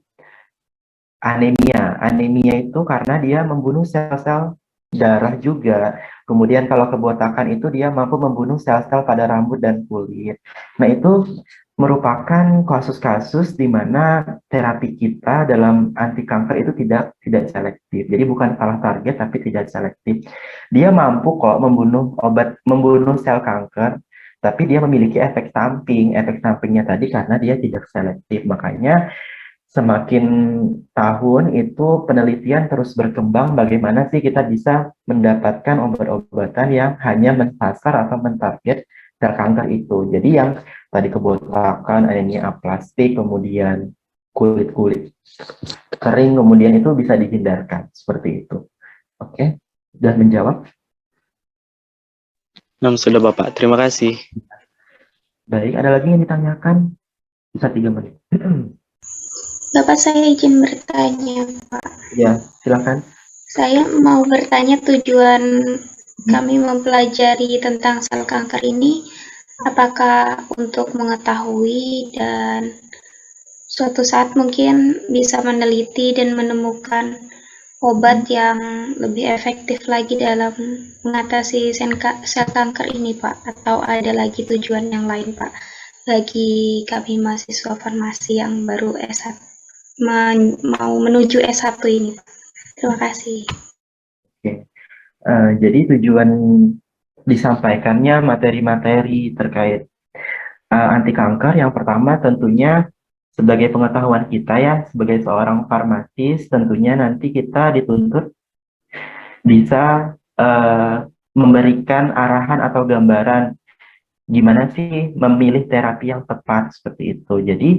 anemia. Anemia itu karena dia membunuh sel-sel darah juga. Kemudian kalau kebotakan itu dia mampu membunuh sel-sel pada rambut dan kulit. Nah, itu merupakan kasus-kasus di mana terapi kita dalam anti kanker itu tidak selektif. Jadi bukan salah target tapi tidak selektif. Dia mampu kok membunuh sel kanker, tapi dia memiliki efek samping. Efek sampingnya tadi karena dia tidak selektif. Makanya semakin tahun itu penelitian terus berkembang bagaimana sih kita bisa mendapatkan obat-obatan yang hanya mensasar atau mentarget sel kanker itu. Jadi yang tadi kebotakan, anemia aplastik, kemudian kulit-kulit kering, kemudian itu bisa dihindarkan seperti itu. Oke, sudah menjawab?
Sudah Bapak, terima kasih.
Baik, ada lagi yang ditanyakan? Bisa 3 menit.
Bapak, saya izin bertanya, Pak.
Ya, silakan.
Saya mau bertanya tujuan kami mempelajari tentang sel kanker ini, apakah untuk mengetahui dan suatu saat mungkin bisa meneliti dan menemukan obat yang lebih efektif lagi dalam mengatasi sel kanker ini, Pak? Atau ada lagi tujuan yang lain, Pak, bagi kami mahasiswa farmasi yang baru S1, mau menuju S1 ini, Pak? Terima kasih.
Oke. Jadi tujuan disampaikannya materi-materi terkait anti kanker yang pertama tentunya sebagai pengetahuan kita ya, sebagai seorang farmasis tentunya nanti kita dituntut bisa memberikan arahan atau gambaran gimana sih memilih terapi yang tepat seperti itu. Jadi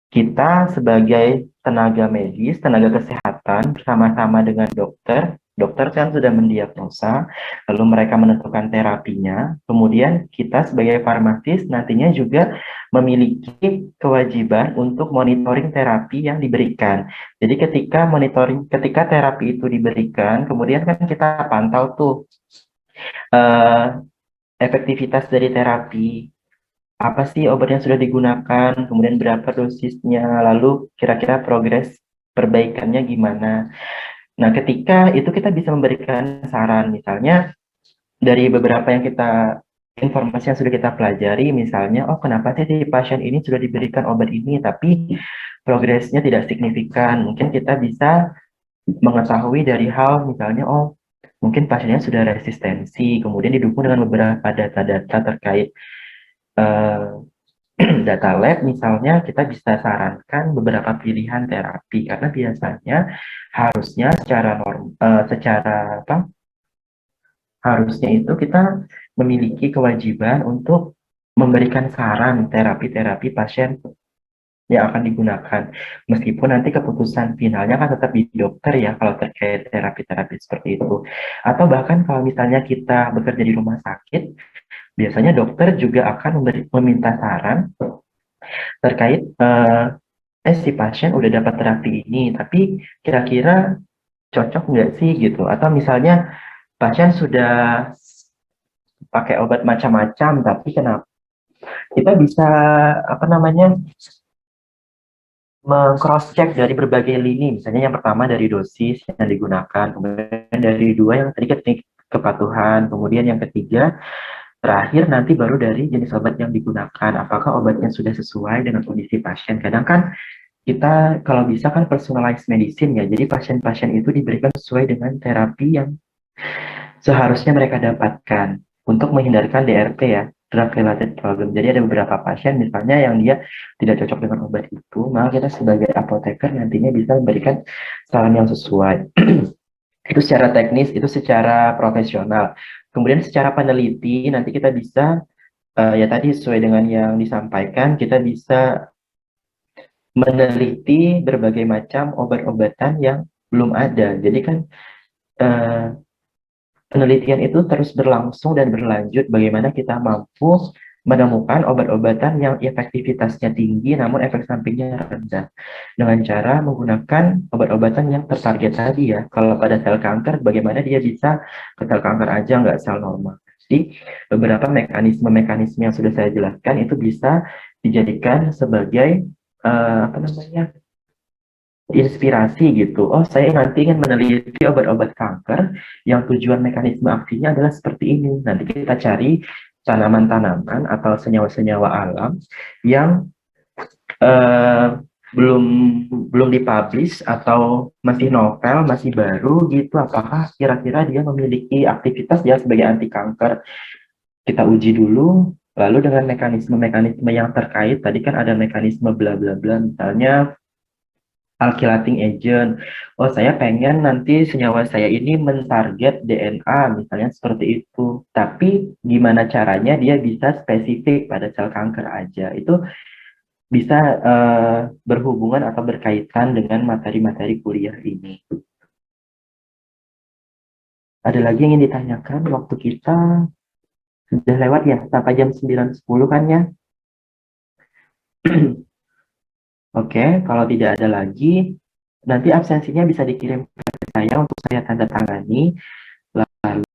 kita sebagai tenaga medis, tenaga kesehatan obatan bersama-sama dengan dokter. Dokter kan sudah mendiagnosa, lalu mereka menentukan terapinya. Kemudian kita sebagai farmasis nantinya juga memiliki kewajiban untuk monitoring terapi yang diberikan. Jadi ketika terapi itu diberikan, kemudian kan kita pantau tuh eh, efektivitas dari terapi, apa sih obat yang sudah digunakan, kemudian berapa dosisnya, lalu kira-kira progres perbaikannya gimana. Nah, ketika itu kita bisa memberikan saran, misalnya dari beberapa yang informasi yang sudah kita pelajari, misalnya, oh kenapa sih si pasien ini sudah diberikan obat ini, tapi progresnya tidak signifikan. Mungkin kita bisa mengetahui dari hal, misalnya, oh mungkin pasiennya sudah resistensi, kemudian didukung dengan beberapa data-data terkait eh, data lab, misalnya kita bisa sarankan beberapa pilihan terapi, karena biasanya harusnya secara apa? Harusnya itu kita memiliki kewajiban untuk memberikan saran terapi-terapi pasien yang akan digunakan. Meskipun nanti keputusan finalnya kan tetap di dokter ya kalau terkait terapi-terapi seperti itu. Atau bahkan kalau misalnya kita bekerja di rumah sakit, biasanya dokter juga akan meminta saran terkait si pasien udah dapat terapi ini, tapi kira-kira cocok nggak sih gitu? Atau misalnya pasien sudah pakai obat macam-macam, tapi kenapa kita bisa apa namanya meng-cross check dari berbagai lini, misalnya yang pertama dari dosis yang digunakan, kemudian dari dua yang tadi teknik kepatuhan, kemudian yang ketiga terakhir nanti baru dari jenis obat yang digunakan, apakah obatnya sudah sesuai dengan kondisi pasien. Kadang kan kita kalau bisa kan personalized medicine ya, jadi pasien-pasien itu diberikan sesuai dengan terapi yang seharusnya mereka dapatkan untuk menghindarkan DRP ya, drug related problem. Jadi ada beberapa pasien misalnya yang dia tidak cocok dengan obat itu, maka kita sebagai apoteker nantinya bisa memberikan saran yang sesuai. Itu secara teknis, itu secara profesional. Kemudian secara peneliti nanti kita bisa ya tadi sesuai dengan yang disampaikan, kita bisa meneliti berbagai macam obat-obatan yang belum ada. Jadi kan eh, penelitian itu terus berlangsung dan berlanjut bagaimana kita mampu menemukan obat-obatan yang efektivitasnya tinggi namun efek sampingnya rendah dengan cara menggunakan obat-obatan yang tertarget tadi ya. Kalau pada sel kanker bagaimana dia bisa ke sel kanker aja nggak sel normal. Jadi beberapa mekanisme-mekanisme yang sudah saya jelaskan itu bisa dijadikan sebagai apa namanya inspirasi gitu. Oh, saya nanti ingin meneliti obat-obat kanker yang tujuan mekanisme aksinya adalah seperti ini. Nanti kita cari tanaman-tanaman atau senyawa-senyawa alam yang eh, belum belum dipublish atau masih novel, masih baru gitu. Apakah kira-kira dia memiliki aktivitas dia sebagai anti kanker? Kita uji dulu. Lalu dengan mekanisme-mekanisme yang terkait, tadi kan ada mekanisme bla bla bla, misalnya alkylating agent. Oh, saya pengen nanti senyawa saya ini mentarget DNA, misalnya seperti itu. Tapi gimana caranya dia bisa spesifik pada sel kanker aja. Itu bisa berhubungan atau berkaitan dengan materi-materi kuliah ini. Ada lagi yang ingin ditanyakan? Waktu kita sudah lewat ya, sampai jam 9.10 kan ya? Oke, kalau tidak ada lagi, nanti absensinya bisa dikirim ke saya untuk saya tanda tangani.